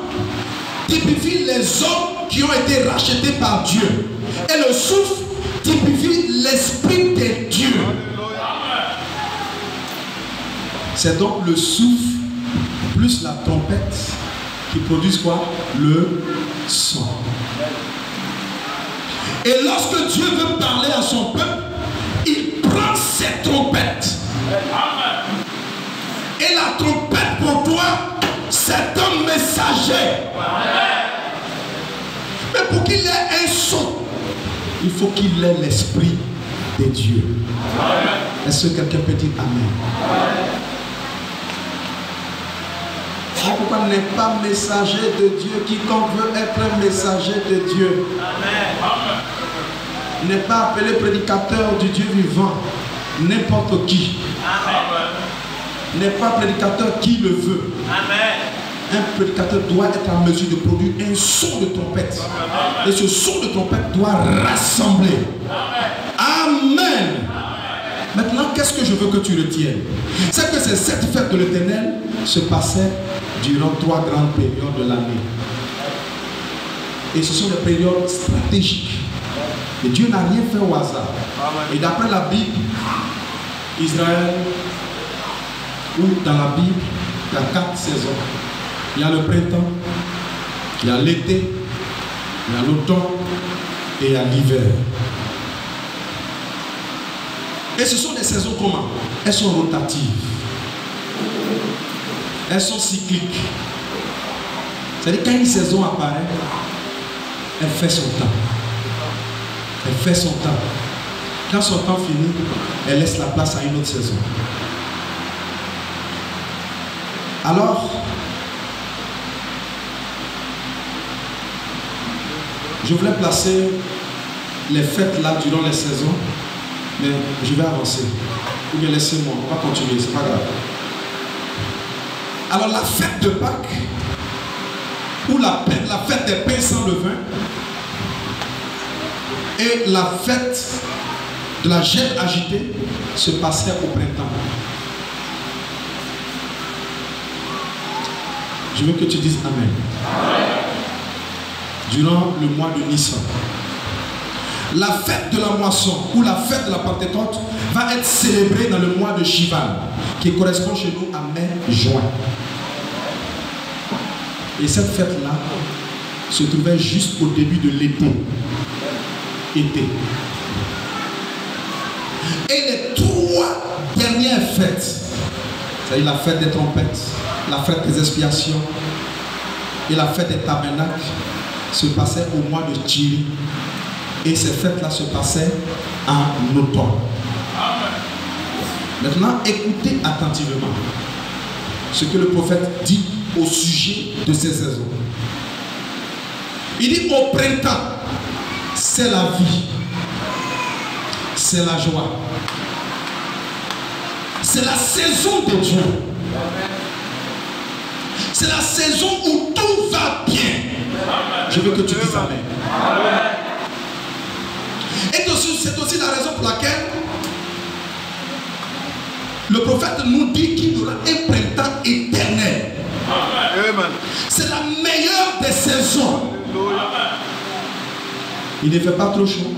typifie les hommes qui ont été rachetés par Dieu. Et le souffle typifie l'esprit de Dieu. C'est donc le souffle plus la trompette qui produisent quoi? Le son. Et lorsque Dieu veut parler à son peuple, il prend cette trompette. Et la trompette pour toi, c'est un messager. Mais pour qu'il ait un son, il faut qu'il ait l'esprit de Dieu. Est-ce que quelqu'un peut dire amen? Pourquoi n'est pas messager de Dieu? Quiconque veut être un messager de Dieu n'est pas appelé prédicateur du Dieu vivant. N'importe qui. N'est pas prédicateur qui le veut. Un prédicateur doit être en mesure de produire un son de trompette. Et ce son de trompette doit rassembler. Amen. Maintenant, qu'est-ce que je veux que tu retiennes? C'est que ces 7 fêtes de l'Éternel se passaient durant 3 grandes périodes de l'année. Et ce sont des périodes stratégiques. Et Dieu n'a rien fait au hasard. Et d'après la Bible, Israël, ou dans la Bible, il y a 4 saisons. Il y a le printemps, il y a l'été, il y a l'automne et il y a l'hiver. Et ce sont des saisons comment? Elles sont rotatives. Elles sont cycliques. C'est-à-dire quand une saison apparaît, elle fait son temps. Elle fait son temps. Quand son temps finit, elle laisse la place à une autre saison. Alors, je voulais placer les fêtes là durant les saisons, mais je vais avancer. Ou bien laissez-moi, on va continuer, c'est pas grave. Alors la fête de Pâques, ou la fête des pains sans levain, et la fête de la gemme agitée se passait au printemps. Je veux que tu dises Amen. Durant le mois de Nissan. La fête de la moisson ou la fête de la Pentecôte va être célébrée dans le mois de Shivan, qui correspond chez nous à mai-juin. Et cette fête-là se trouvait juste au début de l'été. Et les 3 dernières fêtes, c'est-à-dire la fête des trompettes, la fête des expiations et la fête des tabernacles, se passaient au mois de Tchiri. Et ces fêtes-là se passaient en automne. Maintenant, écoutez attentivement ce que le prophète dit au sujet de ces saisons. Il dit au printemps, c'est la vie. c'est la joie. C'est la saison de Dieu. C'est la saison où tout va bien. Je veux que tu dises Amen. Et c'est aussi la raison pour laquelle le prophète nous dit qu'il y aura un printemps éternel. C'est la meilleure des saisons. Il ne fait pas trop chaud.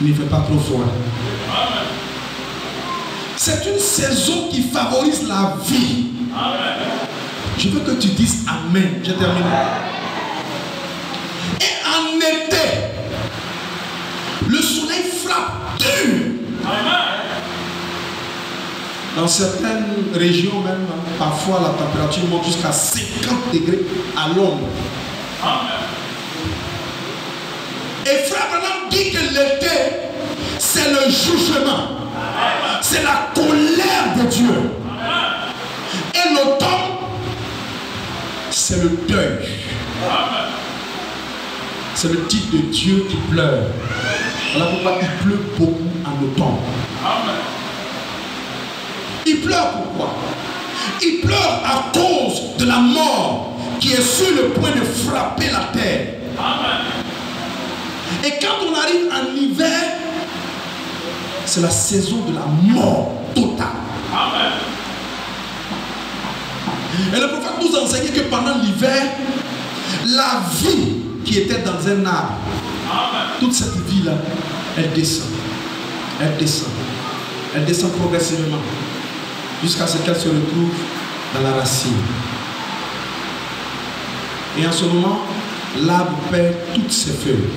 Il ne fait pas trop froid. C'est une saison qui favorise la vie. Je veux que tu dises Amen. J'ai terminé. Et en été, le soleil frappe dur. Dans certaines régions même, parfois la température monte jusqu'à 50 degrés à l'ombre. Et Frère Branham dit que l'été, c'est le jugement. C'est la colère de Dieu. Et l'automne, c'est le deuil. C'est le titre de Dieu qui pleure. Voilà pourquoi il pleut beaucoup en automne. Il pleure pourquoi? Il pleure à cause de la mort qui est sur le point de frapper la terre. Et quand on arrive en hiver, c'est la saison de la mort totale. Et le prophète nous enseignait que pendant l'hiver, la vie qui était dans un arbre, toute cette vie-là, elle descend. Elle descend. Elle descend progressivement jusqu'à ce qu'elle se retrouve dans la racine. Et en ce moment, l'arbre perd toutes ses feuilles.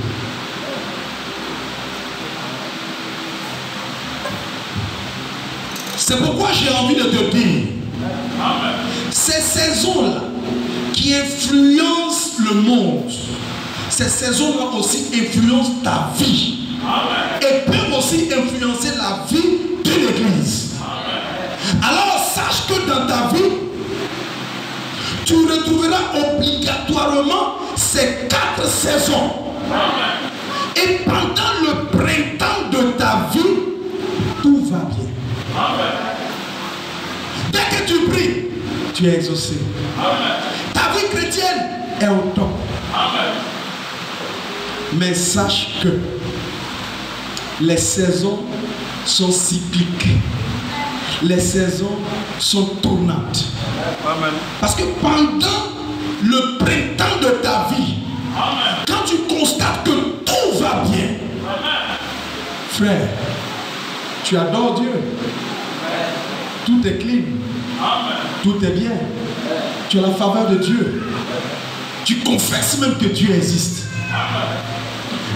C'est pourquoi j'ai envie de te dire, ces saisons-là qui influencent le monde, ces saisons-là aussi influencent ta vie. Et peuvent aussi influencer la vie de l'église. Alors sache que dans ta vie, tu retrouveras obligatoirement ces 4 saisons. Et pendant le printemps de ta vie, tout va bien. Dès que tu pries, tu es exaucé. Ta vie chrétienne est au top. Mais sache que les saisons sont cycliques. Les saisons sont tournantes. Parce que pendant le printemps de ta vie, quand tu constates que tout va bien, frère, tu adores Dieu. Tout est clean. Tout est bien. Tu as la faveur de Dieu. Tu confesses même que Dieu existe.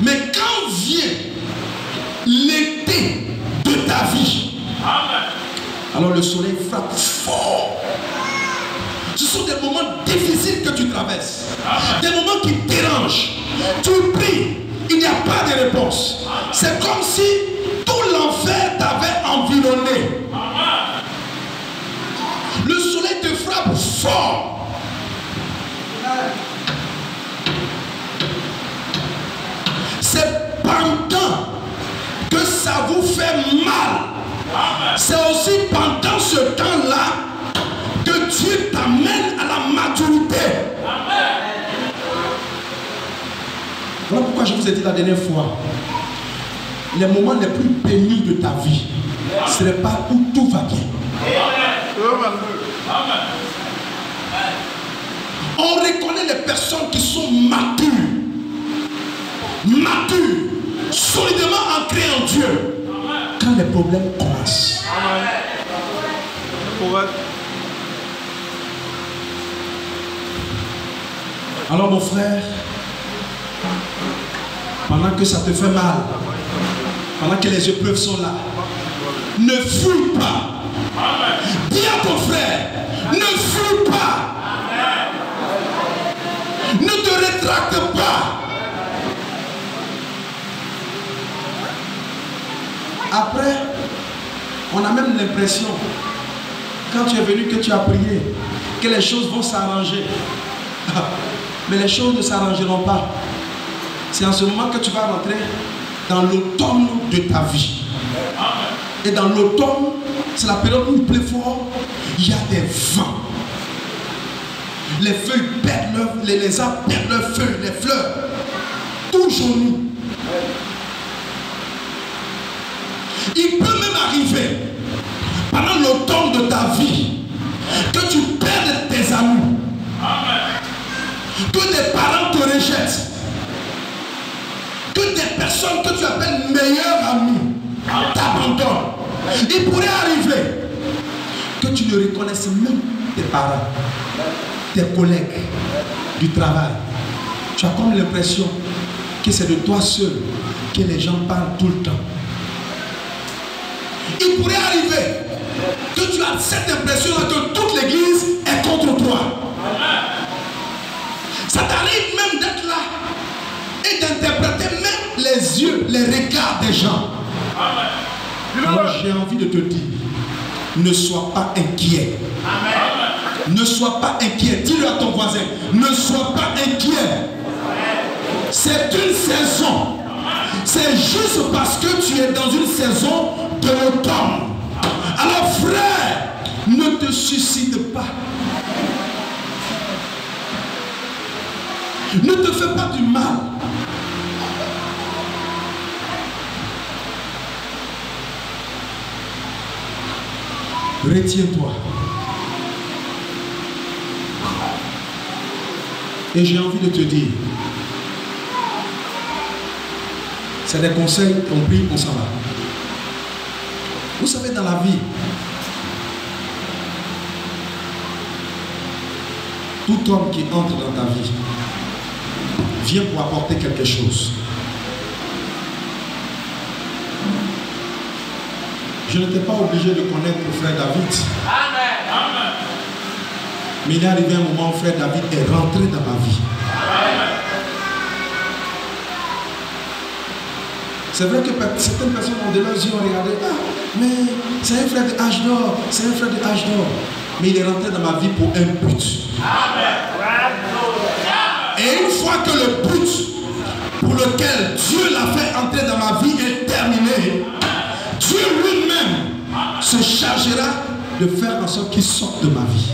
Mais quand vient l'été de ta vie, alors le soleil frappe fort. Ce sont des moments difficiles que tu traverses. Des moments qui te dérangent. Tu pries, il n'y a pas de réponse. C'est comme si tout l'enfer t'avait environné. Le soleil te frappe fort. C'est pendant que ça vous fait mal. C'est aussi pendant ce temps-là que Dieu t'amène à la maturité. Voilà pourquoi je vous ai dit la dernière fois, les moments les plus pénibles de ta vie, ce n'est pas où tout va bien. On reconnaît les personnes qui sont matures, solidement ancrées en Dieu, quand les problèmes commencent. Alors mon frère, pendant que ça te fait mal, pendant que les épreuves sont là, ne fuis pas. Dis à ton frère, ne fuis pas. Ne te rétracte pas. Après, on a même l'impression, quand tu es venu, que tu as prié, que les choses vont s'arranger. Mais les choses ne s'arrangeront pas. C'est en ce moment que tu vas rentrer dans l'automne de ta vie. Et dans l'automne, c'est la période où il pleut fort, il y a des vents. Les feuilles perdent leur, les arbres perdent leurs feuilles, les fleurs, tout jauni. Il peut même arriver, pendant l'automne de ta vie, que tu perdes tes amis, que tes parents te rejettent, que des personnes que tu appelles meilleurs amis t'abandonnent. Il pourrait arriver que tu ne reconnaisses même tes parents, tes collègues du travail. Tu as comme l'impression que c'est de toi seul que les gens parlent tout le temps. Il pourrait arriver que tu as cette impression-là que toute l'église est contre toi. Ça t'arrive même d'être là et d'interpréter même les yeux, les regards des gens. Alors j'ai envie de te dire, ne sois pas inquiet. Ne sois pas inquiet. Dis-le à ton voisin, ne sois pas inquiet. C'est une saison. C'est juste parce que tu es dans une saison de l'automne. Alors frère, ne te suicide pas. Ne te fais pas du mal. Retiens-toi. Et j'ai envie de te dire, c'est des conseils, on prie, on s'en va. Vous savez, dans la vie, tout homme qui entre dans ta vie vient pour apporter quelque chose. Je n'étais pas obligé de connaître le frère David. Amen. Mais il est arrivé un moment où frère David est rentré dans ma vie. C'est vrai que certaines personnes ont de leurs yeux regardé, ah, mais c'est un frère de âge d'or, c'est un frère de âge d'or. Mais il est rentré dans ma vie pour un but. Et une fois que le but pour lequel Dieu l'a fait entrer dans ma vie est terminé, Dieu lui-même se chargera de faire en sorte qu'il sorte de ma vie.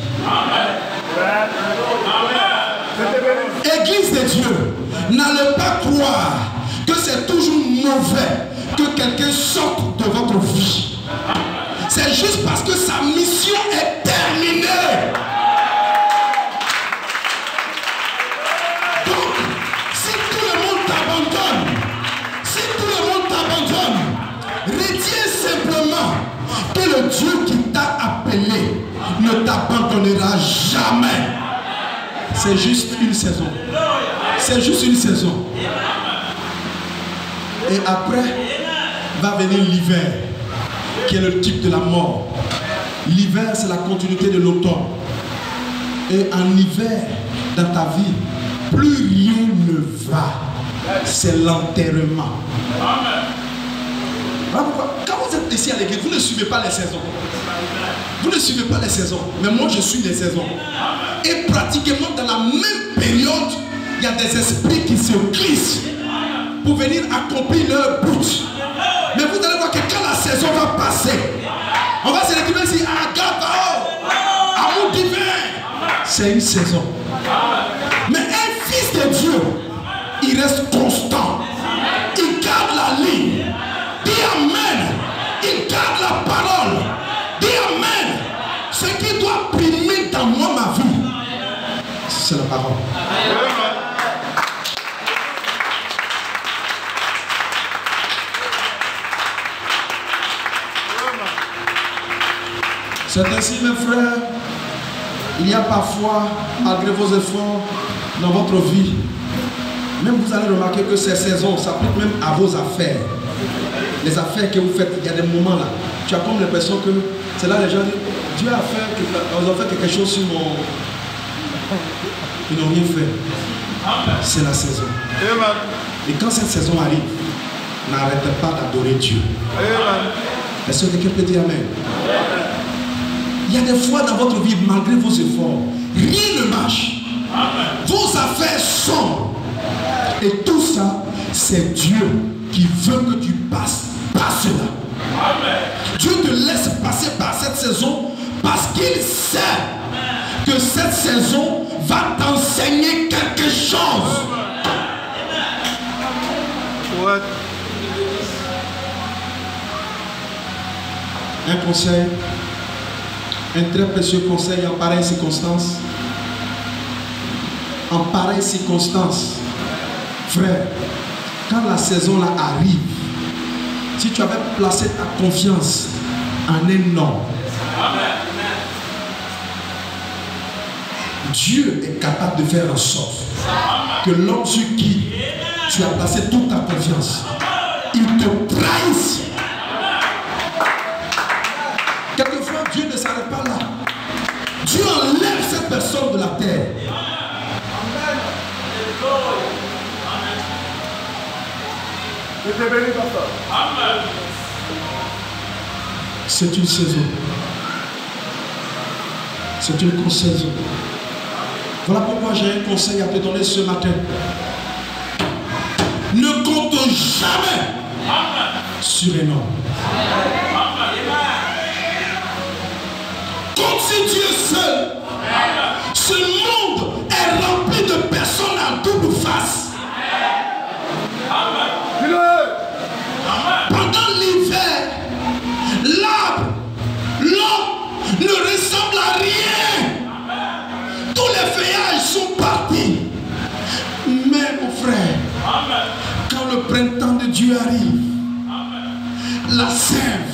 Église de Dieu, n'allez pas croire que c'est toujours mauvais que quelqu'un sorte de votre vie. C'est juste parce que sa mission est terminée. Donc, si tout le monde t'abandonne, retiens simplement que le Dieu qui t'a appelé ne t'abandonnera jamais. C'est juste une saison. C'est juste une saison. Et après, va venir l'hiver, qui est le type de la mort. L'hiver, c'est la continuité de l'automne. Et en hiver, dans ta vie, plus rien ne va. C'est l'enterrement. Voilà pourquoi, quand vous êtes ici à l'église, vous ne suivez pas les saisons. Vous ne suivez pas les saisons. Mais moi, je suis les saisons. Et pratiquement dans la même période, il y a des esprits qui se glissent pour venir accomplir leur but. Mais vous allez voir que quand la saison va passer, on va se retrouver ici à Gabao, amour divin. C'est une saison. Mais un fils de Dieu, il reste constant. Il garde la ligne. Dis Amen. Il garde la parole. Dis Amen. Ce qui doit primer dans moi, ma vie, c'est la parole. C'est ainsi, mes frères, il y a parfois, malgré vos efforts dans votre vie, même vous allez remarquer que ces saisons s'appliquent même à vos affaires. Les affaires que vous faites, il y a des moments là, tu as comme l'impression que c'est là les gens disent, Dieu a fait quelque chose sur mon... Ils n'ont rien fait. C'est la saison. Et quand cette saison arrive, n'arrêtez pas d'adorer Dieu. Est-ce que quelqu'un peut dire Amen? Il y a des fois dans votre vie, malgré vos efforts, rien ne marche. Vos affaires sont. Et tout ça, c'est Dieu qui veut que tu passes par cela. Amen. Dieu te laisse passer par cette saison parce qu'il sait que cette saison va t'enseigner quelque chose. What? Un conseil, un très précieux conseil en pareille circonstance. En pareille circonstance, frère, quand la saison là arrive, si tu avais placé ta confiance en un homme, Dieu est capable de faire en sorte que l'homme sur qui tu as placé toute ta confiance, il te trahisse. Quelquefois, Dieu ne s'arrête pas là. Dieu enlève cette personne de la terre. C'est une saison. C'est une saison. Voilà pourquoi j'ai un conseil à te donner ce matin. Ne compte jamais sur un homme. Compte sur Dieu seul. Ce monde est rempli de personnes à double face. Pendant l'hiver, l'arbre, l'homme ne ressemble à rien. Tous les feuillages sont partis. Mais mon frère, quand le printemps de Dieu arrive, la sève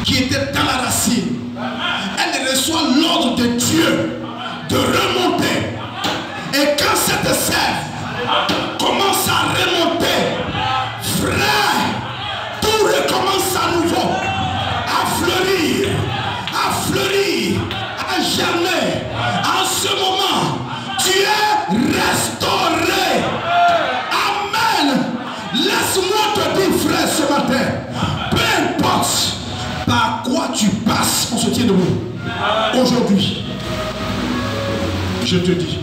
qui était dans la racine, elle reçoit l'ordre de Dieu de remonter. Et quand cette sève commence à remonter, frère, tout recommence à nouveau, à fleurir, à germer. En ce moment, tu es restauré. Amen. Laisse-moi te dire, frère, ce matin, peu importe par quoi tu passes, on se tient debout. Aujourd'hui, je te dis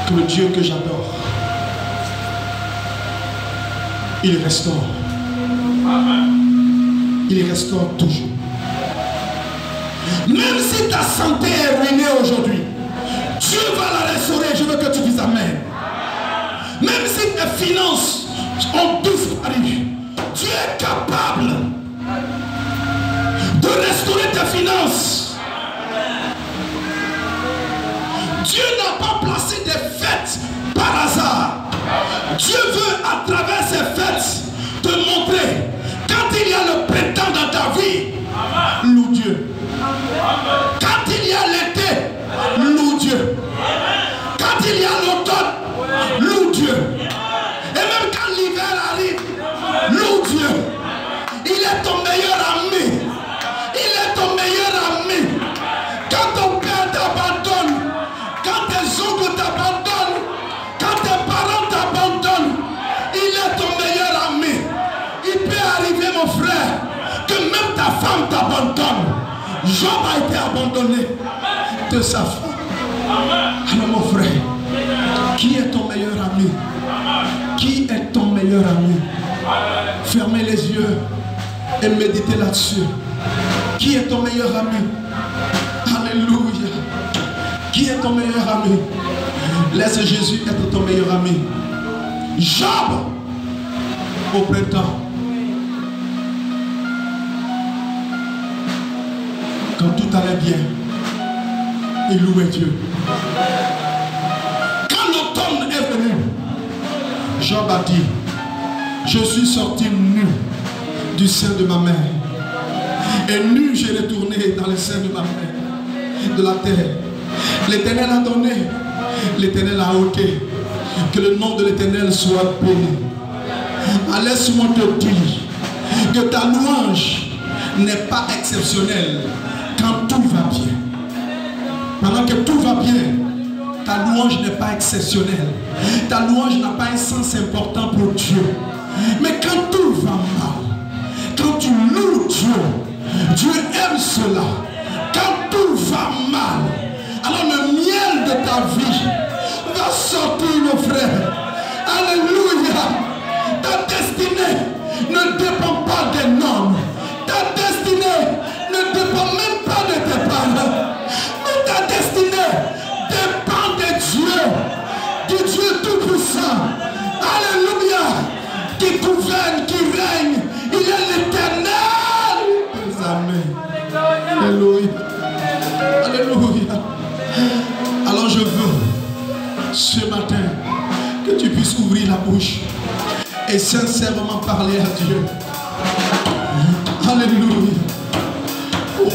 que le Dieu que j'adore, il restaure. Il restaure toujours. Même si ta santé est ruinée aujourd'hui, Dieu va la restaurer. Je veux que tu dises Amen. Même si tes finances ont disparu, Dieu est capable de restaurer tes finances. Dieu n'a pas placé des fêtes par hasard. Dieu veut à travers ces fêtes te montrer quand il y a le printemps dans ta vie, loue Dieu. Quand il y a l'été, loue Dieu. Quand il y a l'automne, loue Dieu. Et même quand l'hiver arrive, loue Dieu. Il est ton meilleur ami. Il est ton meilleur ami. Quand ton père t'abandonne, quand tes oncles t'abandonnent, quand tes parents t'abandonnent, il est ton meilleur ami. Il peut arriver, mon frère, que même ta femme t'abandonne. Job a été abandonné de sa femme. Alors mon frère, qui est ton meilleur ami? Qui est ton meilleur ami? Fermez les yeux et méditez là-dessus. Qui est ton meilleur ami? Alléluia. Qui est ton meilleur ami? Laisse Jésus être ton meilleur ami. Job au printemps, quand tout allait bien, il louait Dieu. Quand l'automne est venu, Job a dit, je suis sorti nu du sein de ma mère, et nu j'ai retourné dans le sein de ma mère, de la terre. L'Éternel a donné, l'Éternel a ôté. Que le nom de l'Éternel soit béni. Laisse-moi te dire que ta louange n'est pas exceptionnelle quand tout va bien. Pendant que tout va bien, ta louange n'est pas exceptionnelle. Ta louange n'a pas un sens important pour Dieu. Mais quand tout va mal, quand tu loues Dieu, Dieu aime cela. Quand tout va mal, alors le miel de ta vie va sortir, mon frère. Ta destinée ne dépend pas des normes. Ta destinée ne dépend même pas de tes parents. Mais ta destinée dépend de Dieu, du Dieu Tout-Puissant. Alléluia. Qui gouverne, qui règne. Il est l'Éternel. Amen. Alléluia. Alléluia. Alors je veux ce matin que tu puisses ouvrir la bouche et sincèrement parler à Dieu. Alléluia. Oh,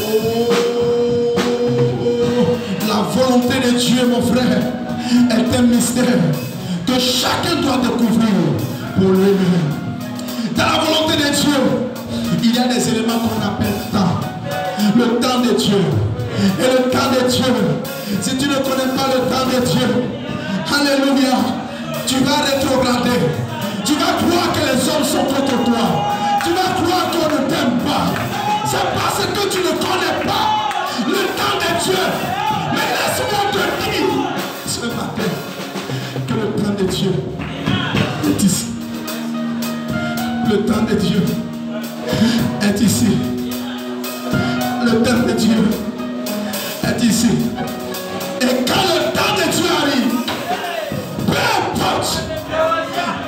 la volonté de Dieu, mon frère, est un mystère que chacun doit découvrir pour lui-même. Dans la volonté de Dieu, il y a des éléments qu'on appelle temps. Le temps de Dieu. Et le temps de Dieu, si tu ne connais pas le temps de Dieu, alléluia, tu vas rétrograder. Tu vas croire que les hommes sont contre toi. Tu vas croire qu'on ne t'aime pas. C'est parce que tu ne connais pas le temps de Dieu. Mais laisse-moi te dire ce matin que le temps de Dieu est ici. Le temps de Dieu est ici. Le temps de Dieu est ici. Et quand le temps de Dieu arrive, peu importe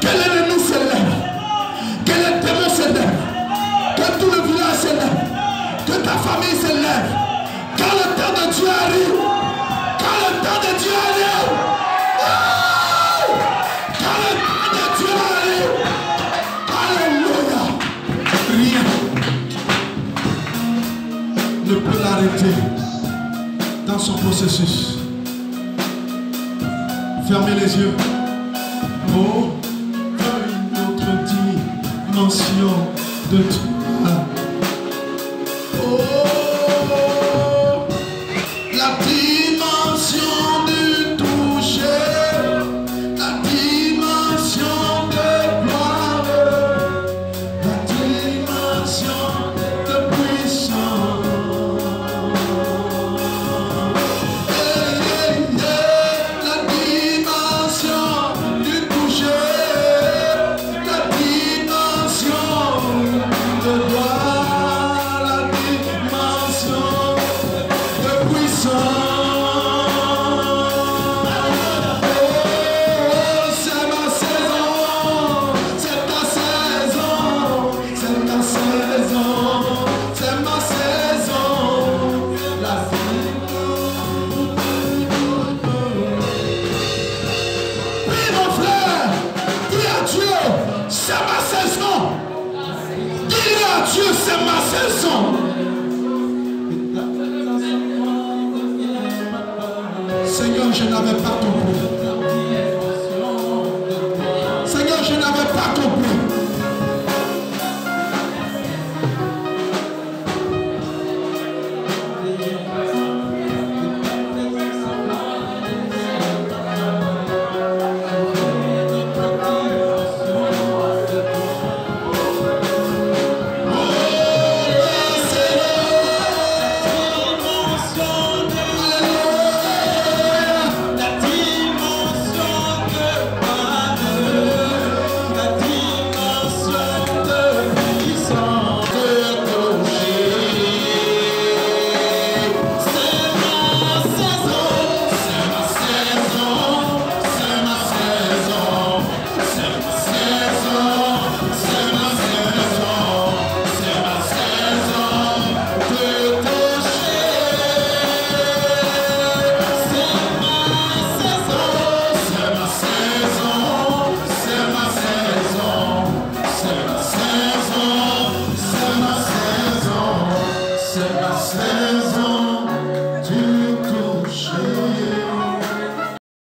que l'ennemi se lève, que les démons se lèvent, que tout le village se lève, que ta famille se lève, quand le temps de Dieu arrive, quand le temps de Dieu arrive, oh, quand le temps de Dieu arrive, alléluia, rien ne peut l'arrêter dans son processus. Fermez les yeux. Oh, une autre dimension de toi. Oh, la dimension du toucher, la dimension de gloire, la dimension de puissance. Dieu, c'est ma saison. Seigneur, je n'avais pas compris. Seigneur, je n'avais pas compris. C'est ma saison.